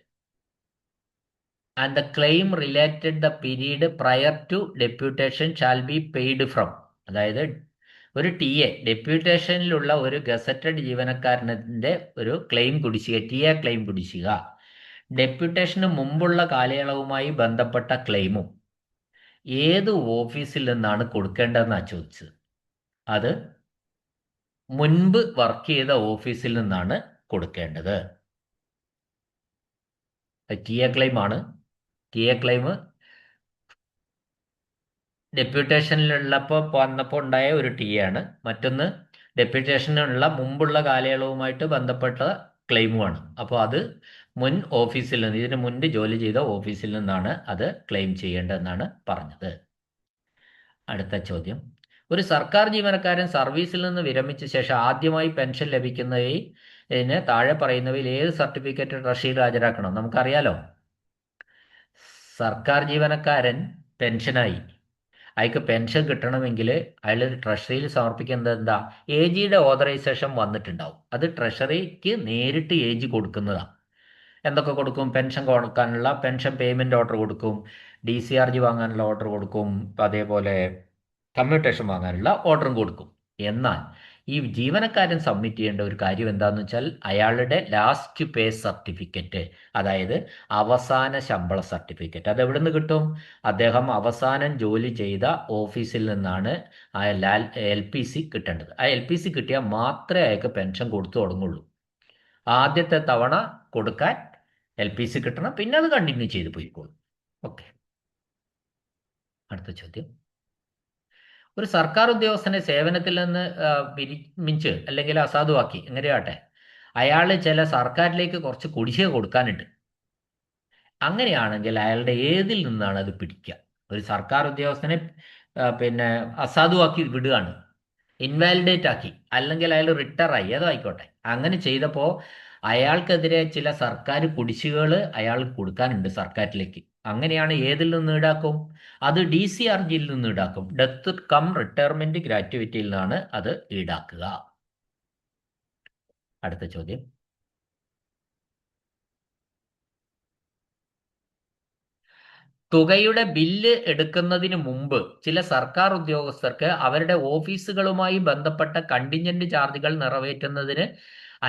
and the claim related the period prior to deputation shall be paid from. അതായത് ഒരു ഡെപ്യൂട്ടേഷനിലുള്ള ഒരു ഗസറ്റഡ് ജീവനക്കാരൻ്റെ ഒരു ക്ലെയിം കുടിശ്ശിക, TA ക്ലെയിം കുടിശ്ശിക, ഡെപ്യൂട്ടേഷന് മുമ്പുള്ള കാലയളവുമായി ബന്ധപ്പെട്ട ക്ലെയിമും ഏത് ഓഫീസിൽ നിന്നാണ് കൊടുക്കേണ്ടതെന്നാണ് ചോദിച്ചത്. അത് മുൻപ് വർക്ക് ചെയ്ത ഓഫീസിൽ നിന്നാണ് കൊടുക്കേണ്ടത്. ടി എ ക്ലെയിം ആണ്. ടി എ ക്ലെയിം ഡെപ്യൂട്ടേഷനിലുള്ളപ്പോൾ വന്നപ്പോൾ ഉണ്ടായ ഒരു ടി ആണ്. മറ്റൊന്ന് ഡെപ്യൂട്ടേഷനുള്ള മുമ്പുള്ള കാലയളവുമായിട്ട് ബന്ധപ്പെട്ട ക്ലെയിമുമാണ്. അപ്പോൾ അത് മുൻ ഓഫീസിൽ നിന്ന്, ഇതിന് മുൻപ് ജോലി ചെയ്ത ഓഫീസിൽ നിന്നാണ് അത് ക്ലെയിം ചെയ്യേണ്ടതെന്നാണ് പറഞ്ഞത്. അടുത്ത ചോദ്യം. ഒരു സർക്കാർ ജീവനക്കാരൻ സർവീസിൽ നിന്ന് വിരമിച്ച ശേഷം ആദ്യമായി പെൻഷൻ ലഭിക്കുന്നതിന് താഴെ പറയുന്നവയിൽ ഏത് സർട്ടിഫിക്കറ്റ് ട്രഷറിയിൽ ഹാജരാക്കണം? നമുക്കറിയാലോ, സർക്കാർ ജീവനക്കാരൻ പെൻഷനായി, അയാൾക്ക് പെൻഷൻ കിട്ടണമെങ്കിൽ അയാൾ ട്രഷറിയിൽ സമർപ്പിക്കുന്നത് എന്താ? AGയുടെ ഓതറൈസേഷൻ വന്നിട്ടുണ്ടാവും. അത് ട്രഷറിക്ക് നേരിട്ട് AG കൊടുക്കുന്നതാണ്. എന്തൊക്കെ കൊടുക്കും? പെൻഷൻ കൊടുക്കാനുള്ള പെൻഷൻ പേയ്മെൻറ്റ് ഓർഡർ കൊടുക്കും, DCRG വാങ്ങാനുള്ള ഓർഡർ കൊടുക്കും, അതേപോലെ കമ്മ്യൂട്ടേഷൻ വാങ്ങാനുള്ള ഓർഡറും കൊടുക്കും. എന്നാൽ ഈ ജീവനക്കാരൻ സബ്മിറ്റ് ചെയ്യേണ്ട ഒരു കാര്യം എന്താണെന്ന് വെച്ചാൽ അയാളുടെ ലാസ്റ്റ് പേ സർട്ടിഫിക്കറ്റ്, അതായത് അവസാന ശമ്പള സർട്ടിഫിക്കറ്റ്. അത് എവിടെ നിന്ന് കിട്ടും? അദ്ദേഹം അവസാനം ജോലി ചെയ്ത ഓഫീസിൽ നിന്നാണ് ആ LPC കിട്ടേണ്ടത്. ആ LPC കിട്ടിയാൽ മാത്രമേ അയാൾക്ക് പെൻഷൻ കൊടുത്തു തുടങ്ങുള്ളൂ. ആദ്യത്തെ തവണ കൊടുക്കാൻ LPC കിട്ടണം, പിന്നെ അത് കണ്ടിന്യൂ ചെയ്ത് പോയിക്കോളും. ഓക്കെ. അടുത്ത ചോദ്യം. ഒരു സർക്കാർ ഉദ്യോഗസ്ഥനെ സേവനത്തിൽ നിന്ന് വിരമിച്ച് അല്ലെങ്കിൽ അസാധുവാക്കി, എങ്ങനെയാട്ടെ, അയാൾ ചില സർക്കാരിലേക്ക് കുറച്ച് കുടിശ്ശിക കൊടുക്കാനുണ്ട്. അങ്ങനെയാണെങ്കിൽ അയാളുടെ ഏതിൽ നിന്നാണ് അത് പിടിക്കുക? ഒരു സർക്കാർ ഉദ്യോഗസ്ഥനെ പിന്നെ അസാധുവാക്കി വിടുകയാണ്, ഇൻവാലിഡേറ്റ് ആക്കി, അല്ലെങ്കിൽ അയാൾ റിട്ടയറായി, ഏതോ ആയിക്കോട്ടെ. അങ്ങനെ ചെയ്തപ്പോൾ അയാൾക്കെതിരെ ചില സർക്കാർ കുടിശ്ശികകൾ അയാൾ കൊടുക്കാനുണ്ട് സർക്കാരിലേക്ക്. അങ്ങനെയാണ് ഏതിൽ നിന്ന് ഈടാക്കും? അത് DCRGയിൽ നിന്ന് ഈടാക്കും. ഡെത്ത് കം റിട്ടയർമെന്റ് ഗ്രാറ്റുവിറ്റിയിൽ നിന്നാണ് അത് ഈടാക്കുക. അടുത്ത ചോദ്യം. തുകയുടെ ബില്ല് എടുക്കുന്നതിന് മുമ്പ് ചില സർക്കാർ ഉദ്യോഗസ്ഥർക്ക് അവരുടെ ഓഫീസുകളുമായി ബന്ധപ്പെട്ട കണ്ടിൻജന്റ് ചാർജുകൾ നിറവേറ്റുന്നതിന്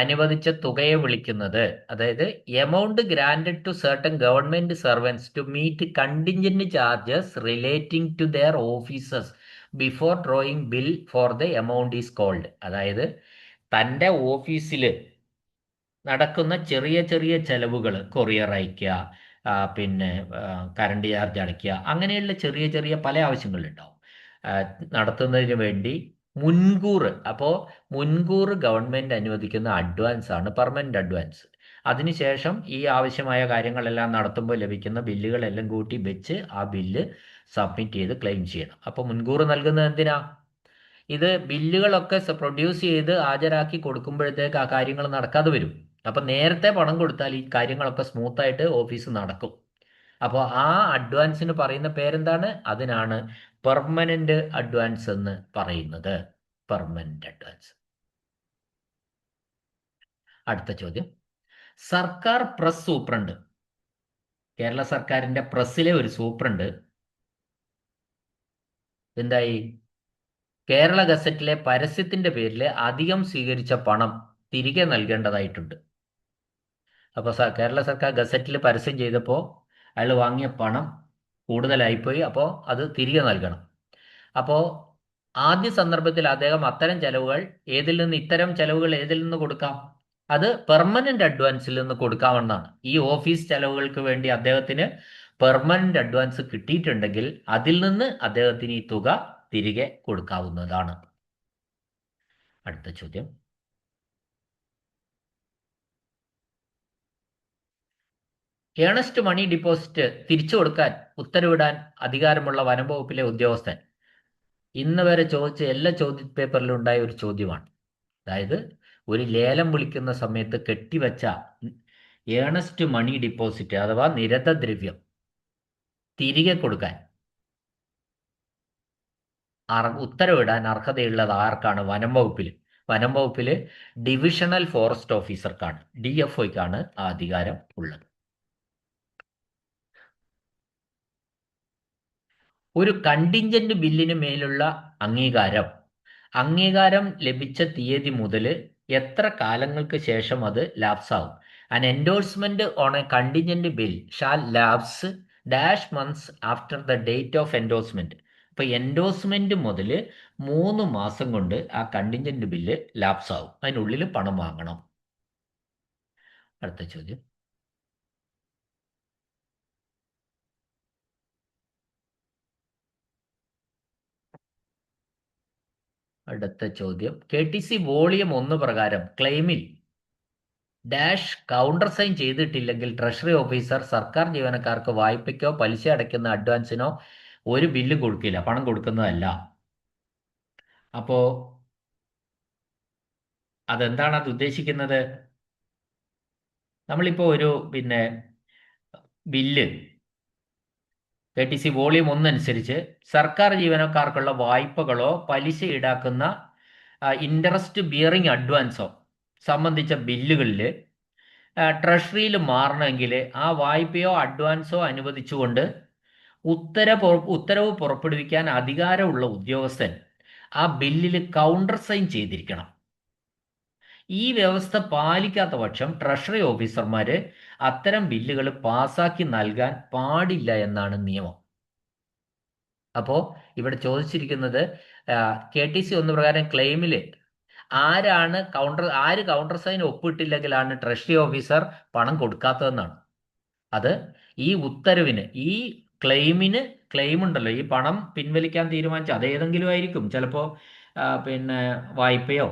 അനുവദിച്ച തുകയെ വിളിക്കുന്നത്, അതായത് amount granted to certain government servants to meet contingent charges relating to their offices before drawing bill for the amount is called. അതായത് തൻ്റെ ഓഫീസിൽ നടക്കുന്ന ചെറിയ ചെറിയ ചെലവുകൾ, കൊറിയർ അയക്കുക, പിന്നെ കറണ്ട് ചാർജ് അടയ്ക്കുക, അങ്ങനെയുള്ള ചെറിയ ചെറിയ പല ആവശ്യങ്ങളുണ്ടാവും നടത്തുന്നതിന് വേണ്ടി മുൻകൂർ. അപ്പോൾ മുൻകൂർ ഗവൺമെൻറ് അനുവദിക്കുന്ന അഡ്വാൻസ് ആണ് പെർമനൻ്റ് അഡ്വാൻസ്. അതിനുശേഷം ഈ ആവശ്യമായ കാര്യങ്ങളെല്ലാം നടത്തുമ്പോൾ ലഭിക്കുന്ന ബില്ലുകളെല്ലാം കൂട്ടി വെച്ച് ആ ബില്ല് സബ്മിറ്റ് ചെയ്ത് ക്ലെയിം ചെയ്യണം. അപ്പോൾ മുൻകൂർ നൽകുന്നത് എന്തിനാ? ഇത് ബില്ലുകളൊക്കെ പ്രൊഡ്യൂസ് ചെയ്ത് ഹാജരാക്കി കൊടുക്കുമ്പോഴത്തേക്ക് ആ കാര്യങ്ങൾ നടക്കാതെ വരും. അപ്പം നേരത്തെ പണം കൊടുത്താൽ ഈ കാര്യങ്ങളൊക്കെ സ്മൂത്തായിട്ട് ഓഫീസ് നടക്കും. അപ്പോൾ ആ അഡ്വാൻസിന് പറയുന്ന പേരെന്താണ്? അതിനാണ് പെർമനന്റ് അഡ്വാൻസ് എന്ന് പറയുന്നത്. Permanent advance. അടുത്ത ചോദ്യം. സർക്കാർ പ്രസ് സൂപ്രണ്ട്, കേരള സർക്കാരിന്റെ പ്രസ്സിലെ ഒരു സൂപ്രണ്ട് എന്തായി? കേരള ഗസറ്റിലെ പരസ്യത്തിന്റെ പേരിൽ അധികം സ്വീകരിച്ച പണം തിരികെ നൽകേണ്ടതായിട്ടുണ്ട്. അപ്പോൾ കേരള സർക്കാർ ഗസറ്റിൽ പരസ്യം ചെയ്തപ്പോൾ അയാൾ വാങ്ങിയ പണം കൂടുതലായിപ്പോയി. അപ്പോൾ അത് തിരികെ നൽകണം. അപ്പോൾ ആദ്യ സന്ദർഭത്തിൽ അദ്ദേഹം അത്തരം ചെലവുകൾ ഇത്തരം ചെലവുകൾ ഏതിൽ നിന്ന് കൊടുക്കാം? അത് പെർമനന്റ് അഡ്വാൻസിൽ നിന്ന് കൊടുക്കാമെന്നാണ്. ഈ ഓഫീസ് ചെലവുകൾക്ക് വേണ്ടി അദ്ദേഹത്തിന് പെർമനന്റ് അഡ്വാൻസ് കിട്ടിയിട്ടുണ്ടെങ്കിൽ അതിൽ നിന്ന് അദ്ദേഹത്തിന് ഈ തുക തിരികെ കൊടുക്കാവുന്നതാണ്. അടുത്ത ചോദ്യം. ഏണസ്റ്റ് മണി ഡിപ്പോസിറ്റ് തിരിച്ചു കൊടുക്കാൻ ഉത്തരവിടാൻ അധികാരമുള്ള വനം വകുപ്പിലെ ഉദ്യോഗസ്ഥൻ ഇന്ന് വരെ ചോദിച്ച എല്ലാ ചോദ്യപേപ്പറിലും ഉണ്ടായ ഒരു ചോദ്യമാണ്. അതായത് ഒരു ലേലം വിളിക്കുന്ന സമയത്ത് കെട്ടിവെച്ച ഏണസ്റ്റ് മണി ഡിപ്പോസിറ്റ് അഥവാ നിരതദ്രവ്യം തിരികെ കൊടുക്കാൻ ഉത്തരവിടാൻ അർഹതയുള്ളത് ആർക്കാണ്? വനം വകുപ്പിൽ ഡിവിഷണൽ ഫോറസ്റ്റ് ഓഫീസർക്കാണ്, DFOയ്ക്കാണ് ആ അധികാരം ഉള്ളത്. ഒരു കണ്ടിൻജന്റ് ബില്ലിന് മേലുള്ള അംഗീകാരം ലഭിച്ച തീയതി മുതൽ എത്ര കാലങ്ങൾക്ക് ശേഷം അത് ലാപ്സാകും? An endorsement on a contingent bill shall lapse -months after the date of endorsement. അപ്പോൾ എൻഡോഴ്സ്മെന്റ് മുതൽ 3 മാസം കൊണ്ട് ആ കണ്ടിൻജന്റ് ബില്ല് ലാപ്സ് ആവും. അതിനുള്ളിൽ പണം വാങ്ങണം. അടുത്ത ചോദ്യം. അടുത്ത ചോദ്യം, KTC വോളിയം 1 പ്രകാരം ക്ലെയിമിൽ ഡാഷ് കൗണ്ടർ സൈൻ ചെയ്തിട്ടില്ലെങ്കിൽ ട്രഷറി ഓഫീസർ സർക്കാർ ജീവനക്കാർക്ക് വായ്പയ്ക്കോ പലിശ അടയ്ക്കുന്ന അഡ്വാൻസിനോ ഒരു ബില്ല് കൊടുക്കില്ല, പണം കൊടുക്കുന്നതല്ല. അപ്പോ അതെന്താണ് അത് ഉദ്ദേശിക്കുന്നത്? നമ്മളിപ്പോ ഒരു ബില്ല് KTC വോളിയം 1 അനുസരിച്ച് സർക്കാർ ജീവനക്കാർക്കുള്ള വായ്പകളോ പലിശ ഈടാക്കുന്ന ഇൻട്രസ്റ്റ് ബിയറിംഗ് അഡ്വാൻസോ സംബന്ധിച്ച ബില്ലുകളിൽ ട്രഷറിയിൽ മാറണമെങ്കിൽ ആ വായ്പയോ അഡ്വാൻസോ അനുവദിച്ചുകൊണ്ട് ഉത്തരവ് പുറപ്പെടുവിക്കാൻ അധികാരമുള്ള ഉദ്യോഗസ്ഥൻ ആ ബില്ലിൽ കൗണ്ടർ സൈൻ ചെയ്തിരിക്കണം. ഈ വ്യവസ്ഥ പാലിക്കാത്ത പക്ഷം ട്രഷറി ഓഫീസർമാർ അത്തരം ബില്ലുകൾ പാസാക്കി നൽകാൻ പാടില്ല എന്നാണ് നിയമം. അപ്പോൾ ഇവിടെ ചോദിച്ചിരിക്കുന്നത് KTC 1 പ്രകാരം ക്ലെയിമിൽ ആര് കൗണ്ടർ സൈൻ ഒപ്പിട്ടില്ലെങ്കിലാണ് ട്രഷറി ഓഫീസർ പണം കൊടുക്കാത്തതെന്നാണ്. അത് ഈ ഉത്തരവിന്, ഈ ക്ലെയിം ഉണ്ടല്ലോ, ഈ പണം പിൻവലിക്കാൻ തീരുമാനിച്ച അതേതെങ്കിലും ആയിരിക്കും. ചിലപ്പോൾ വായ്പയോ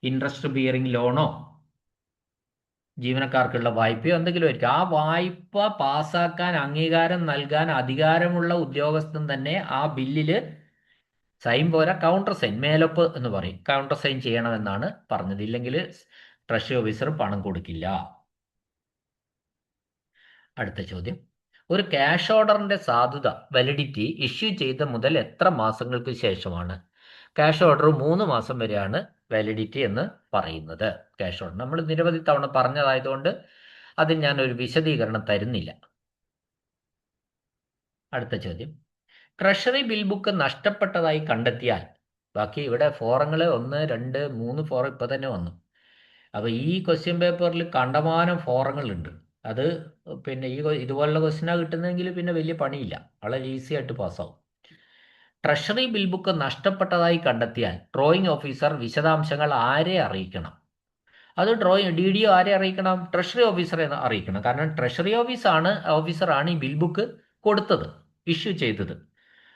ഇൻട്രസ്റ്റ് ബിയറിംഗ് ലോണോ ജീവനക്കാർക്കുള്ള വായ്പയോ എന്തെങ്കിലും ആയിരിക്കും. ആ വായ്പ പാസ്സാക്കാൻ അംഗീകാരം നൽകാൻ അധികാരമുള്ള ഉദ്യോഗസ്ഥൻ തന്നെ ആ ബില്ലില് സൈൻ പോരാ, കൗണ്ടർ സൈൻ, മേലൊപ്പ് എന്ന് പറയും, കൗണ്ടർ സൈൻ ചെയ്യണമെന്നാണ് പറഞ്ഞത്. ഇല്ലെങ്കിൽ ട്രഷറി ഓഫീസർ പണം കൊടുക്കില്ല. അടുത്ത ചോദ്യം, ഒരു ക്യാഷ് ഓർഡറിന്റെ സാധുത വാലിഡിറ്റി ഇഷ്യൂ ചെയ്ത മുതൽ എത്ര മാസങ്ങൾക്ക് ശേഷമാണ്? ക്യാഷ് ഓർഡർ 3 മാസം വരെയാണ് വാലിഡിറ്റി എന്ന് പറയുന്നത്. ക്യാഷ് ഓർഡർ നമ്മൾ നിരവധി തവണ പറഞ്ഞതായതുകൊണ്ട് അതിൽ ഞാൻ ഒരു വിശദീകരണം തരുന്നില്ല. അടുത്ത ചോദ്യം, ട്രഷറി ബിൽ ബുക്ക് നഷ്ടപ്പെട്ടതായി കണ്ടെത്തിയാൽ, ബാക്കി ഇവിടെ ഫോറങ്ങൾ 1, 2, 3 ഫോറം ഇപ്പം തന്നെ വന്നു. അപ്പോൾ ഈ ക്വസ്റ്റ്യൻ പേപ്പറിൽ കണ്ടമാനം ഫോറങ്ങളുണ്ട്. അത് ഇതുപോലുള്ള ക്വസ്റ്റ്യനാണ് കിട്ടുന്നതെങ്കിൽ പിന്നെ വലിയ പണിയില്ല, വളരെ ഈസി ആയിട്ട് പാസ്സാവും. ട്രഷറി ബിൽ ബുക്ക് നഷ്ടപ്പെട്ടതായി കണ്ടെത്തിയാൽ ഡ്രോയിങ് ഓഫീസർ വിശദാംശങ്ങൾ ആരെ അറിയിക്കണം? അത് DDO ആരെ അറിയിക്കണം? ട്രഷറി ഓഫീസറെ അറിയിക്കണം. കാരണം ട്രഷറി ഓഫീസറാണ് ഈ ബിൽ ബുക്ക് കൊടുത്തത്, ഇഷ്യൂ ചെയ്തത്.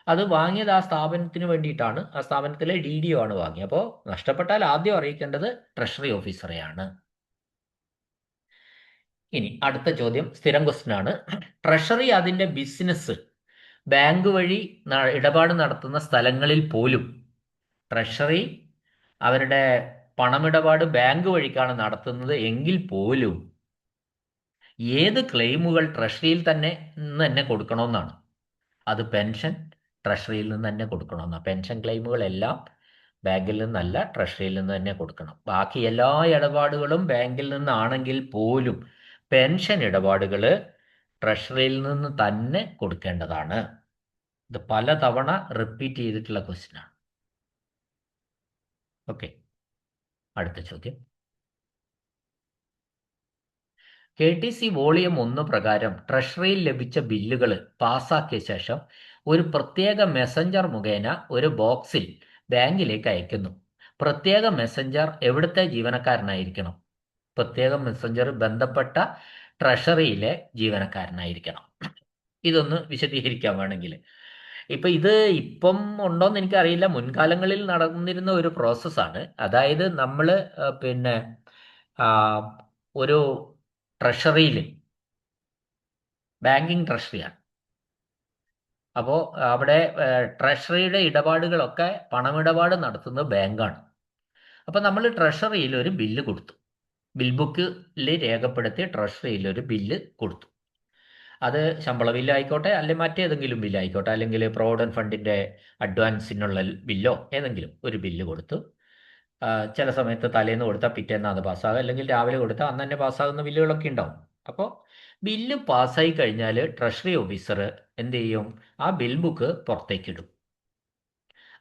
അത് വാങ്ങിയത് ആ സ്ഥാപനത്തിന് വേണ്ടിയിട്ടാണ്, ആ സ്ഥാപനത്തിലെ DDO ആണ് വാങ്ങിയത്. അപ്പോൾ നഷ്ടപ്പെട്ടാൽ ആദ്യം അറിയിക്കേണ്ടത് ട്രഷറി ഓഫീസറെയാണ്. ഇനി അടുത്ത ചോദ്യം സ്ഥിരം ക്വസ്റ്റ്യൻ ആണ്. ട്രഷറി അതിൻ്റെ ബിസിനസ് ബാങ്ക് വഴി ഇടപാട് നടത്തുന്ന സ്ഥലങ്ങളിൽ പോലും, ട്രഷറി അവരുടെ പണമിടപാട് ബാങ്ക് വഴിക്കാണ് നടത്തുന്നത് എങ്കിൽ പോലും ഏത് ക്ലെയിമുകൾ ട്രഷറിയിൽ തന്നെ കൊടുക്കണമെന്നാണ്. അത് പെൻഷൻ ട്രഷറിയിൽ നിന്ന് തന്നെ കൊടുക്കണമെന്നാണ്. പെൻഷൻ ക്ലെയിമുകളെല്ലാം ബാങ്കിൽ നിന്നല്ല, ട്രഷറിയിൽ നിന്ന് തന്നെ കൊടുക്കണം. ബാക്കി എല്ലാ ഇടപാടുകളും ബാങ്കിൽ നിന്നാണെങ്കിൽ പോലും പെൻഷൻ ഇടപാടുകൾ ട്രഷറിയിൽ നിന്ന് തന്നെ കൊടുക്കേണ്ടതാണ്. ഇത് പലതവണ റിപ്പീറ്റ് ചെയ്തിട്ടുള്ള ക്വസ്റ്റ്യൻ ആണ്. ഓക്കെ, അടുത്ത ചോദ്യം, KTC വോളിയം 1 പ്രകാരം ട്രഷറിയിൽ ലഭിച്ച ബില്ലുകൾ പാസാക്കിയ ശേഷം ഒരു പ്രത്യേക മെസ്സഞ്ചർ മുഖേന ഒരു ബോക്സിൽ ബാങ്കിലേക്ക് അയക്കുന്നു. പ്രത്യേക മെസ്സഞ്ചർ എവിടുത്തെ ജീവനക്കാരനായിരിക്കണം? പ്രത്യേക മെസ്സഞ്ചർ ബന്ധപ്പെട്ട ട്രഷറിയിലെ ജീവനക്കാരനായിരിക്കണം. ഇതൊന്ന് വിശദീകരിക്കാൻ വേണമെങ്കിൽ, ഇപ്പം ഉണ്ടോയെന്ന് എനിക്കറിയില്ല. മുൻകാലങ്ങളിൽ നടന്നിരുന്ന ഒരു പ്രോസസ്സാണ്. അതായത് നമ്മൾ ഒരു ട്രഷറിയിൽ, ബാങ്കിങ് ട്രഷറിയാണ്. അപ്പോൾ അവിടെ ട്രഷറിയുടെ ഇടപാടുകളൊക്കെ, പണമിടപാട് നടത്തുന്നത് ബാങ്കാണ്. അപ്പോൾ നമ്മൾ ട്രഷറിയിൽ ഒരു ബില്ല് കൊടുത്തു, ബിൽ ബുക്കിൽ രേഖപ്പെടുത്തി ട്രഷറിയിൽ ഒരു ബില്ല് കൊടുത്തു. അത് ശമ്പള ബില്ലായിക്കോട്ടെ, അല്ലെങ്കിൽ മറ്റേതെങ്കിലും ബില്ലായിക്കോട്ടെ, അല്ലെങ്കിൽ പ്രൊവിഡൻറ്റ് ഫണ്ടിൻ്റെ അഡ്വാൻസിനുള്ള ബില്ലോ, ഏതെങ്കിലും ഒരു ബില്ല് കൊടുത്തു. ചില സമയത്ത് തലേന്ന് കൊടുത്താൽ പിറ്റേന്ന് അത് പാസ്സാകും, അല്ലെങ്കിൽ രാവിലെ കൊടുത്താൽ അന്ന് തന്നെ പാസ്സാകുന്ന ബില്ലുകളൊക്കെ ഉണ്ടാവും. അപ്പോൾ ബില്ല് പാസ്സായി കഴിഞ്ഞാൽ ട്രഷറി ഓഫീസർ എന്ത് ചെയ്യും? ആ ബിൽ ബുക്ക് പുറത്തേക്കിടും.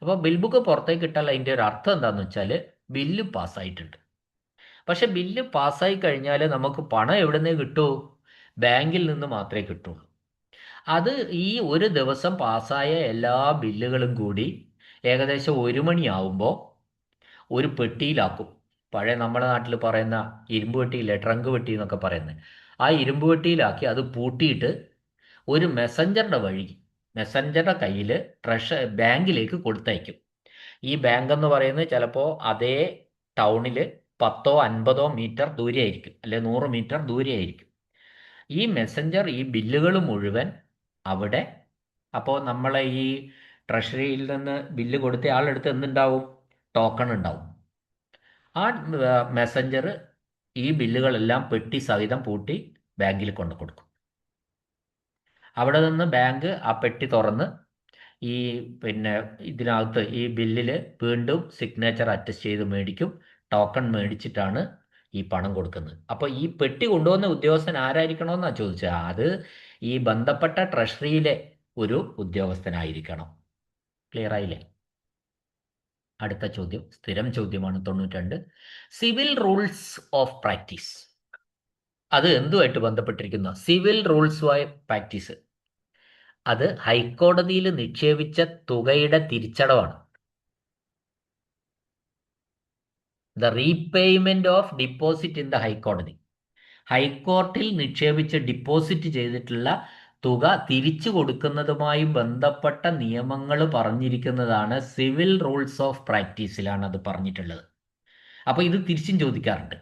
അപ്പോൾ ബിൽ ബുക്ക് പുറത്തേക്ക് ഇട്ടാൽ അതിൻ്റെ ഒരു അർത്ഥം എന്താണെന്ന് വെച്ചാൽ ബില്ല് പാസ്സായിട്ടുണ്ട്. പക്ഷെ ബില്ല് പാസ്സായി കഴിഞ്ഞാൽ നമുക്ക് പണം എവിടെ നിന്ന് കിട്ടൂ? ബാങ്കിൽ നിന്ന് മാത്രമേ കിട്ടുള്ളൂ. അത് ഈ ഒരു ദിവസം പാസ്സായ എല്ലാ ബില്ലുകളും കൂടി ഏകദേശം 1 മണിയാവുമ്പോൾ ഒരു പെട്ടിയിലാക്കും. പഴയ നമ്മുടെ നാട്ടിൽ പറയുന്ന ഇരുമ്പ് പെട്ടിയില്ലേ, ട്രങ്ക് പെട്ടി എന്നൊക്കെ പറയുന്നത്, ആ ഇരുമ്പ് പെട്ടിയിലാക്കി അത് പൂട്ടിയിട്ട് ഒരു മെസ്സഞ്ചറുടെ കയ്യിൽ ബാങ്കിലേക്ക് കൊടുത്തയക്കും. ഈ ബാങ്ക് എന്ന് പറയുന്നത് ചിലപ്പോൾ അതേ ടൗണിൽ 10-50 മീറ്റർ ദൂരെ ആയിരിക്കും, അല്ലെ 100 മീറ്റർ ദൂരെ ആയിരിക്കും. ഈ മെസ്സഞ്ചർ ഈ ബില്ലുകൾ മുഴുവൻ അവിടെ, അപ്പോൾ നമ്മളെ ഈ ട്രഷറിയിൽ നിന്ന് ബില്ല് കൊടുത്ത ആളെടുത്ത് എന്തുണ്ടാവും? ടോക്കൺ ഉണ്ടാവും. ആ മെസ്സഞ്ചർ ഈ ബില്ലുകളെല്ലാം പെട്ടി സഹിതം പൂട്ടി ബാങ്കിൽ കൊണ്ട് കൊടുക്കും. അവിടെ നിന്ന് ബാങ്ക് ആ പെട്ടി തുറന്ന് ഈ പിന്നെ ഇതിനകത്ത് ഈ ബില്ലിൽ വീണ്ടും സിഗ്നേച്ചർ അറ്റസ്റ്റ് ചെയ്ത് മേടിക്കും. ടോക്കൺ മേടിച്ചിട്ടാണ് ഈ പണം കൊടുക്കുന്നത്. അപ്പോൾ ഈ പെട്ടി കൊണ്ടുവന്ന ഉദ്യോഗസ്ഥൻ ആരായിരിക്കണമെന്നാണ് ചോദിച്ചത്. അത് ഈ ബന്ധപ്പെട്ട ട്രഷറിയിലെ ഒരു ഉദ്യോഗസ്ഥനായിരിക്കണം. ക്ലിയർ ആയില്ലേ? അടുത്ത ചോദ്യം സ്ഥിരം ചോദ്യമാണ്, 92. Civil rules of practice. അത് എന്തുമായിട്ട് ബന്ധപ്പെട്ടിരിക്കുന്ന സിവിൽ റൂൾസ് ഓഫ് പ്രാക്ടീസ്? അത് ഹൈക്കോടതിയിൽ നിക്ഷേപിച്ച തുകയുടെ തിരിച്ചടവാണ്. The repayment of deposit in the ഹൈക്കോടതി. ഹൈക്കോർട്ടിൽ നിക്ഷേപിച്ച് ഡിപ്പോസിറ്റ് ചെയ്തിട്ടുള്ള തുക തിരിച്ചു കൊടുക്കുന്നതുമായി ബന്ധപ്പെട്ട നിയമങ്ങൾ പറഞ്ഞിരിക്കുന്നതാണ് സിവിൽ റൂൾസ് ഓഫ് പ്രാക്ടീസിലാണ് അത് പറഞ്ഞിട്ടുള്ളത്. അപ്പോൾ ഇത് തിരിച്ചും ചോദിക്കാറുണ്ട്.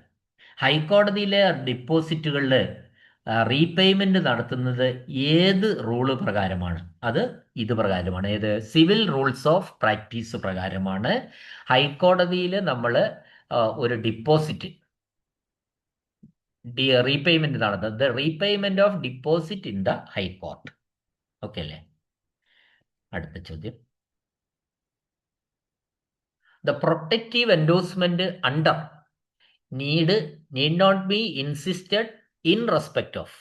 ഹൈക്കോടതിയിലെ ഡിപ്പോസിറ്റുകളിൽ റീപേയ്മെന്റ് നടത്തുന്നത് ഏത് റൂള് പ്രകാരമാണ്? അത് ഇത് പ്രകാരമാണ്. ഏത്? സിവിൽ റൂൾസ് ഓഫ് പ്രാക്ടീസ് പ്രകാരമാണ് ഹൈക്കോടതിയിൽ നമ്മൾ ഒരു ഡിപ്പോസിറ്റ് റീപേയ്മെന്റ് നടത്തുന്നത്. The repayment of deposit in the high court. Okay അല്ലേ? അടുത്ത ചോദ്യം. The protective endorsement under need not be insisted in respect of.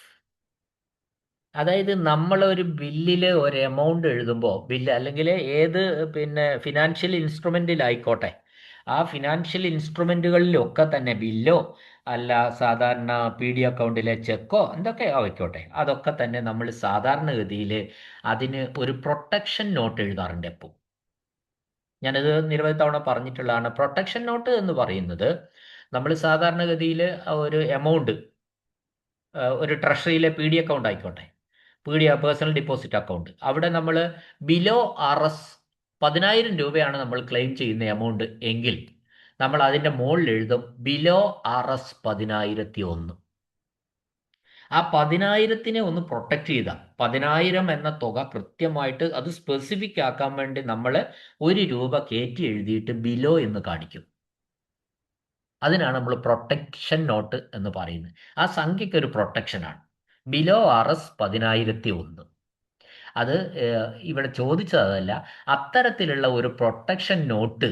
അതായത് നമ്മൾ ഒരു ബില്ലിൽ ഒരു എമൗണ്ട് എഴുതുമ്പോൾ, ബില്ല് അല്ലെങ്കിൽ ഏത് പിന്നെ ഫിനാൻഷ്യൽ ഇൻസ്ട്രുമെന്റിലായിക്കോട്ടെ, ആ ഫിനാൻഷ്യൽ ഇൻസ്ട്രുമെന്റുകളിലൊക്കെ തന്നെ ബില്ലോ അല്ല സാധാരണ PD അക്കൗണ്ടിലെ ചെക്കോ എന്തൊക്കെ ആയിക്കോട്ടെ, അതൊക്കെ തന്നെ നമ്മൾ സാധാരണഗതിയിൽ അതിന് ഒരു പ്രൊട്ടക്ഷൻ നോട്ട് എഴുതാറുണ്ട് എപ്പോൾ. ഞാനത് നിരവധി തവണ പറഞ്ഞിട്ടുള്ളതാണ്. പ്രൊട്ടക്ഷൻ നോട്ട് എന്ന് പറയുന്നത് നമ്മൾ സാധാരണഗതിയിൽ ഒരു എമൗണ്ട്, ഒരു ട്രഷറിയിലെ PD അക്കൗണ്ട് ആയിക്കോട്ടെ, പേഴ്സണൽ ഡിപ്പോസിറ്റ് അക്കൗണ്ട്, അവിടെ നമ്മൾ ബിലോ RS 10,000 രൂപയാണ് നമ്മൾ ക്ലെയിം ചെയ്യുന്ന എമൗണ്ട് എങ്കിൽ നമ്മൾ അതിൻ്റെ മുകളിൽ എഴുതും ബിലോ RS 10,001. ആ 10,000-നെ ഒന്ന് പ്രൊട്ടക്റ്റ് ചെയ്ത 10,000 എന്ന തുക കൃത്യമായിട്ട് അത് സ്പെസിഫിക് ആക്കാൻ വേണ്ടി നമ്മൾ 1 രൂപ കയറ്റി എഴുതിയിട്ട് ബിലോ എന്ന് കാണിക്കും. അതിനാണ് നമ്മൾ പ്രൊട്ടക്ഷൻ നോട്ട് എന്ന് പറയുന്നത്. ആ സംഖ്യയ്ക്ക് ഒരു പ്രൊട്ടക്ഷനാണ്. Below RS 10,001. അത് ഇവിടെ ചോദിച്ചതല്ല. അത്തരത്തിലുള്ള ഒരു പ്രൊട്ടക്ഷൻ നോട്ട്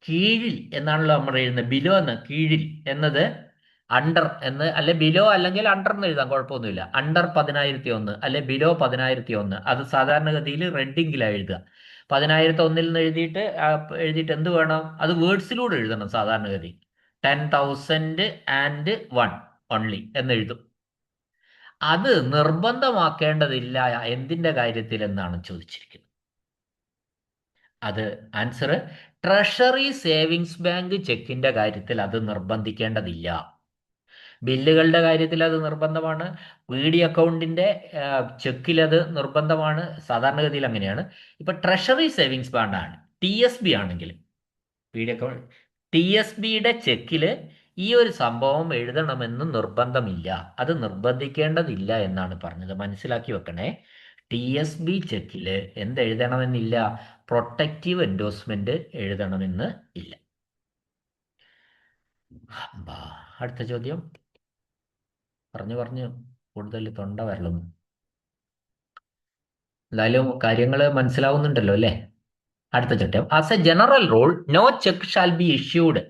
കീഴിൽ എന്നാണല്ലോ നമ്മൾ എഴുതുന്നത്. ബിലോ എന്ന് കീഴിൽ എന്നത് അണ്ടർ എന്ന്, അല്ലെ ബിലോ അല്ലെങ്കിൽ അണ്ടർ എന്ന് എഴുതാം, കുഴപ്പമൊന്നുമില്ല. അണ്ടർ 10,001 അല്ലെ ബിലോ 10,001. അത് സാധാരണഗതിയിൽ റെഡിങ്ങിലാണ് എഴുതുക. 10,001 എന്ന് എഴുതിയിട്ട് എന്ത് വേണം? അത് വേർഡ്സിലൂടെ എഴുതണം സാധാരണഗതി. 10,001 ഓൺലി എന്നെഴുതും. അത് നിർബന്ധമാക്കേണ്ടതില്ല എന്തിൻ്റെ കാര്യത്തിൽ എന്നാണ് ചോദിച്ചിരിക്കുന്നത്. അത് ആൻസർ ട്രഷറി സേവിങ്സ് ബാങ്ക് ചെക്കിൻ്റെ കാര്യത്തിൽ അത് നിർബന്ധിക്കേണ്ടതില്ല. ബില്ലുകളുടെ കാര്യത്തിൽ അത് നിർബന്ധമാണ്. PD അക്കൗണ്ടിൻ്റെ ചെക്കിൽ അത് നിർബന്ധമാണ്. സാധാരണഗതിയിൽ അങ്ങനെയാണ്. ഇപ്പം ട്രഷറി സേവിങ്സ് ബാങ്കാണ്, TSB ആണെങ്കിലും PD അക്കൗണ്ട് TSBയുടെ ചെക്കിൽ ഈ ഒരു സംഭവം എഴുതണമെന്ന് നിർബന്ധമില്ല. അത് നിർബന്ധിക്കേണ്ടതില്ല എന്നാണ് പറഞ്ഞത്. മനസ്സിലാക്കി വെക്കണേ. TSB ചെക്കിൽ എന്തെഴുതണമെന്നില്ല? പ്രൊട്ടക്റ്റീവ് എൻഡോഴ്സ്മെന്റ് എഴുതണമെന്ന് ഇല്ല. അടുത്ത ചോദ്യം. പറഞ്ഞു കൂടുതൽ തൊണ്ട വരളുന്നു. എന്തായാലും കാര്യങ്ങൾ മനസ്സിലാവുന്നുണ്ടല്ലോ അല്ലേ? അടുത്ത ചോദ്യം. As a general rule no cheque shall be issued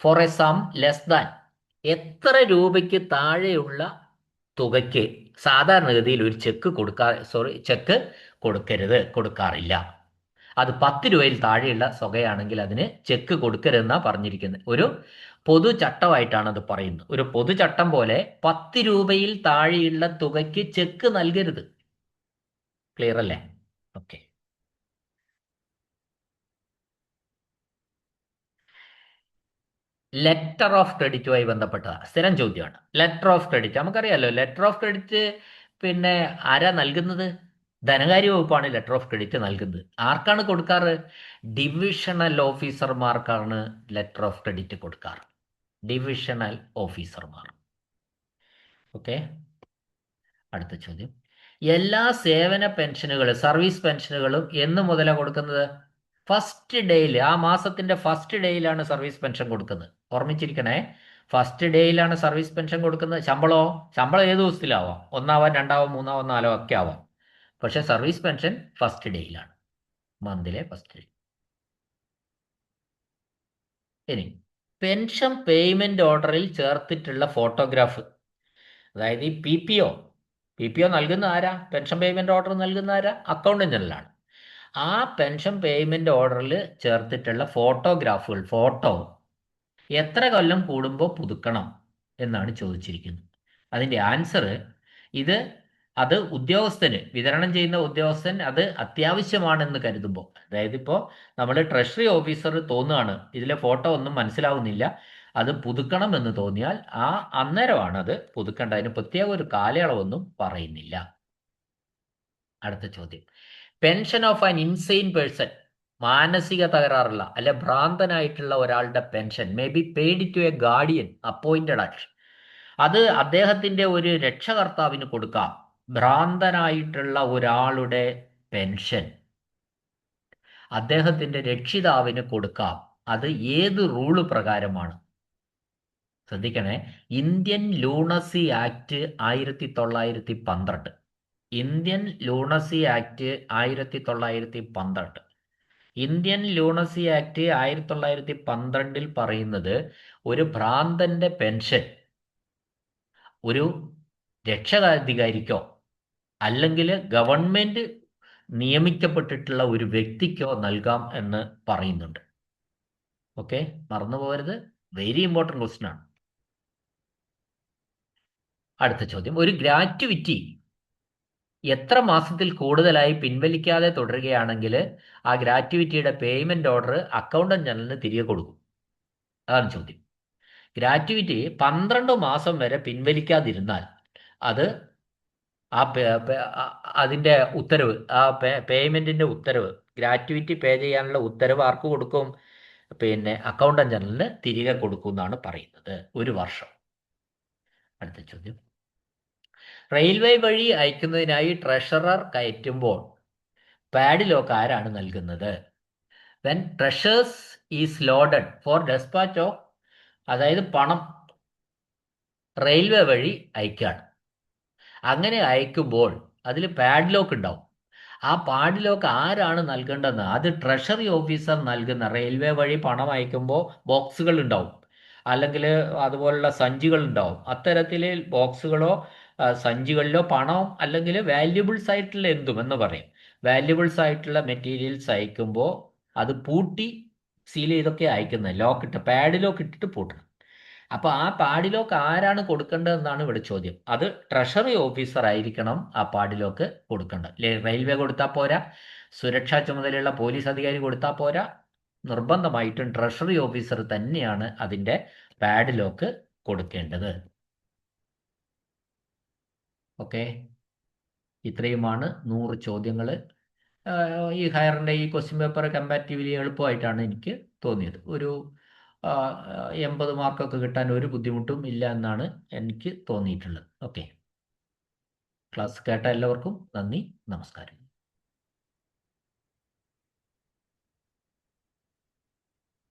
for a sum less than. എത്ര രൂപയ്ക്ക് താഴെയുള്ള തുകയ്ക്ക് സാധാരണഗതിയിൽ ഒരു ചെക്ക് കൊടുക്കാറില്ല. അത് 10 രൂപയിൽ താഴെയുള്ള തുകയാണെങ്കിൽ അതിന് ചെക്ക് കൊടുക്കരുതെന്നാണ് പറഞ്ഞിരിക്കുന്നത്. ഒരു പൊതുചട്ടമായിട്ടാണ് അത് പറയുന്നത്. ഒരു പൊതുചട്ടം പോലെ 10 രൂപയിൽ താഴെയുള്ള തുകയ്ക്ക് ചെക്ക് നൽകരുത്. ക്ലിയർ അല്ലേ? ഓക്കെ. ലെറ്റർ ഓഫ് ക്രെഡിറ്റുമായി ബന്ധപ്പെട്ടതാണ്. സ്ഥിരം ചോദ്യമാണ് ലെറ്റർ ഓഫ് ക്രെഡിറ്റ്. നമുക്കറിയാലോ ലെറ്റർ ഓഫ് ക്രെഡിറ്റ് പിന്നെ ആരാ നൽകുന്നത്? ധനകാര്യ വകുപ്പാണ് ലെറ്റർ ഓഫ് ക്രെഡിറ്റ് നൽകുന്നത്. ആർക്കാണ് കൊടുക്കാറ്? ഡിവിഷണൽ ഓഫീസർമാർക്കാണ് ലെറ്റർ ഓഫ് ക്രെഡിറ്റ് കൊടുക്കാറ്. ഡിവിഷണൽ ഓഫീസർമാർ. ഓക്കെ. അടുത്ത ചോദ്യം. എല്ലാ സേവന പെൻഷനുകളും സർവീസ് പെൻഷനുകളും എന്ന് മുതലാണ് കൊടുക്കുന്നത്? ഫസ്റ്റ് ഡേയിൽ, ആ മാസത്തിന്റെ ഫസ്റ്റ് ഡേയിലാണ് സർവീസ് പെൻഷൻ കൊടുക്കുന്നത്. ഓർമ്മിച്ചിരിക്കണേ, ഫസ്റ്റ് ഡേയിലാണ് സർവീസ് പെൻഷൻ കൊടുക്കുന്നത്. ശമ്പളം ഏത് ദിവസത്തിലാവാം, ഒന്നാവാം, രണ്ടാവാം, മൂന്നാവാം, നാലോ ഒക്കെ ആവാം. പക്ഷെ സർവീസ് പെൻഷൻ ഫസ്റ്റ് ഡേയിലാണ്, മന്തിലെ ഫസ്റ്റ് ഡേ. ഇനി പെൻഷൻ പേയ്മെന്റ് ഓർഡറിൽ ചേർത്തിട്ടുള്ള ഫോട്ടോഗ്രാഫ്, അതായത് ഈ പി പി ഒ നൽകുന്ന ആരാ? പെൻഷൻ പേയ്മെന്റ് ഓർഡർ നൽകുന്ന ആരാ? അക്കൗണ്ടന്റ് ജനറലാണ്. ആ പെൻഷൻ പേയ്മെന്റ് ഓർഡറിൽ ചേർത്തിട്ടുള്ള ഫോട്ടോഗ്രാഫുകൾ, ഫോട്ടോ എത്ര കൊല്ലം കൂടുമ്പോൾ പുതുക്കണം എന്നാണ് ചോദിച്ചിരിക്കുന്നത്. അതിൻ്റെ ആൻസർ ഇത് അത് ഉദ്യോഗസ്ഥന്, വിതരണം ചെയ്യുന്ന ഉദ്യോഗസ്ഥൻ അത് അത്യാവശ്യമാണെന്ന് കരുതുമ്പോൾ, അതായത് ഇപ്പോൾ നമ്മൾ ട്രഷറി ഓഫീസർ തോന്നുകയാണ് ഇതിലെ ഫോട്ടോ ഒന്നും മനസ്സിലാവുന്നില്ല, അത് പുതുക്കണം എന്ന് തോന്നിയാൽ അന്നേരമാണ് അത് പുതുക്കേണ്ടത്. അതിന് പ്രത്യേക ഒരു കാലയളവൊന്നും പറയുന്നില്ല. അടുത്ത ചോദ്യം. Pension of an insane person, മാനസിക തകരാറുള്ള അല്ലെ ഭ്രാന്തനായിട്ടുള്ള ഒരാളുടെ pension may be paid to a guardian appointed action. അത് അദ്ദേഹത്തിന്റെ ഒരു രക്ഷകർത്താവിന് കൊടുക്കാം. ഭ്രാന്തനായിട്ടുള്ള ഒരാളുടെ പെൻഷൻ അദ്ദേഹത്തിന്റെ രക്ഷിതാവിന് കൊടുക്കാം. അത് ഏത് റൂള് പ്രകാരമാണ്? ശ്രദ്ധിക്കണേ, Indian lunacy act 1912. Indian lunacy act 1912. Indian lunacy act 1912 പറയുന്നത് ഒരു ഭ്രാന്തന്റെ പെൻഷൻ ഒരു രക്ഷാധികാരിക്കോ അല്ലെങ്കിൽ ഗവൺമെന്റ് നിയമിക്കപ്പെട്ടിട്ടുള്ള ഒരു വ്യക്തിക്കോ നൽകാം എന്ന് പറയുന്നുണ്ട്. ഓക്കെ, മറന്നു പോകരുത്, വെരി ഇമ്പോർട്ടൻറ്റ് ക്വസ്റ്റ്യൻ ആണ്. അടുത്ത ചോദ്യം. ഒരു ഗ്രാറ്റുവിറ്റി എത്ര മാസത്തിൽ കൂടുതലായി പിൻവലിക്കാതെ തുടരുകയാണെങ്കിൽ ആ ഗ്രാറ്റുവിറ്റിയുടെ പേയ്മെന്റ് ഓർഡർ അക്കൗണ്ടന്റ് ജനറലിന് തിരികെ കൊടുക്കും. അതാണ് ചോദ്യം. ഗ്രാറ്റുവിറ്റി 12 മാസം വരെ പിൻവലിക്കാതിരുന്നാൽ അത് അതിന്റെ ഉത്തരവ്, പേയ്മെന്റിന്റെ ഉത്തരവ്, ഗ്രാറ്റുവിറ്റി പേ ചെയ്യാനുള്ള ഉത്തരവ് ആർക്ക് കൊടുക്കും? അക്കൗണ്ടന്റ് ജനറലിന് തിരികെ കൊടുക്കും എന്നാണ് പറയുന്നത്. 1 വർഷം. അടുത്ത ചോദ്യം. റെയിൽവേ വഴി അയക്കുന്നതിനായി ട്രഷറർ കയറ്റുമ്പോൾ പാഡിലോക്ക് ആരാണ് നൽകുന്നത്? When treasures is loaded for despatch of, അതായത് പണം റെയിൽവേ വഴി അയക്കുകയാണ്. അങ്ങനെ അയക്കുമ്പോൾ അതിൽ പാഡ്ലോക്ക് ഉണ്ടാവും. ആ പാഡ്ലോക്ക് ആരാണ് നൽകേണ്ടതെന്ന് അത് ട്രഷറി ഓഫീസർ നൽകുന്ന, റെയിൽവേ വഴി പണം അയക്കുമ്പോൾ ബോക്സുകൾ ഉണ്ടാവും, അല്ലെങ്കിൽ അതുപോലുള്ള സഞ്ചികൾ ഉണ്ടാവും. അത്തരത്തിൽ ബോക്സുകളോ സഞ്ചികളിലോ പണം അല്ലെങ്കിൽ വാല്യുബിൾസ് ആയിട്ടുള്ള എന്തും എന്ന് പറയും, വാല്യുബിൾസ് ആയിട്ടുള്ള മെറ്റീരിയൽസ് അയക്കുമ്പോൾ അത് പൂട്ടി സീൽ ചെയ്തൊക്കെ അയക്കുന്നത്. ലോക്ക് പാഡിലോക്ക് ഇട്ടിട്ട് പൂട്ടണം. അപ്പോൾ ആ പാഡിലോക്ക് ആരാണ് കൊടുക്കേണ്ടതെന്നാണ് ഇവിടെ ചോദ്യം. അത് ട്രഷറി ഓഫീസർ ആയിരിക്കണം ആ പാഡിലോക്ക് കൊടുക്കേണ്ടത്. റെയിൽവേ കൊടുത്താൽ പോരാ, സുരക്ഷാ ചുമതലയുള്ള പോലീസ് അധികാരി കൊടുത്താൽ പോരാ, നിർബന്ധമായിട്ടും ട്രഷറി ഓഫീസർ തന്നെയാണ് അതിൻ്റെ പാഡിലോക്ക് കൊടുക്കേണ്ടത്. ഓക്കെ, ഇത്രയുമാണ് 100 ചോദ്യങ്ങൾ. ഈ ഹയറിൻ്റെ ഈ ക്വസ്റ്റ്യൻ പേപ്പർ കമ്പാരിറ്റീവ്ലി എളുപ്പമായിട്ടാണ് എനിക്ക് തോന്നിയത്. ഒരു 80 മാർക്കൊക്കെ കിട്ടാൻ ഒരു ബുദ്ധിമുട്ടും ഇല്ല എന്നാണ് എനിക്ക് തോന്നിയിട്ടുള്ളത്. ഓക്കെ, ക്ലാസ് കേട്ട എല്ലാവർക്കും നന്ദി, നമസ്കാരം.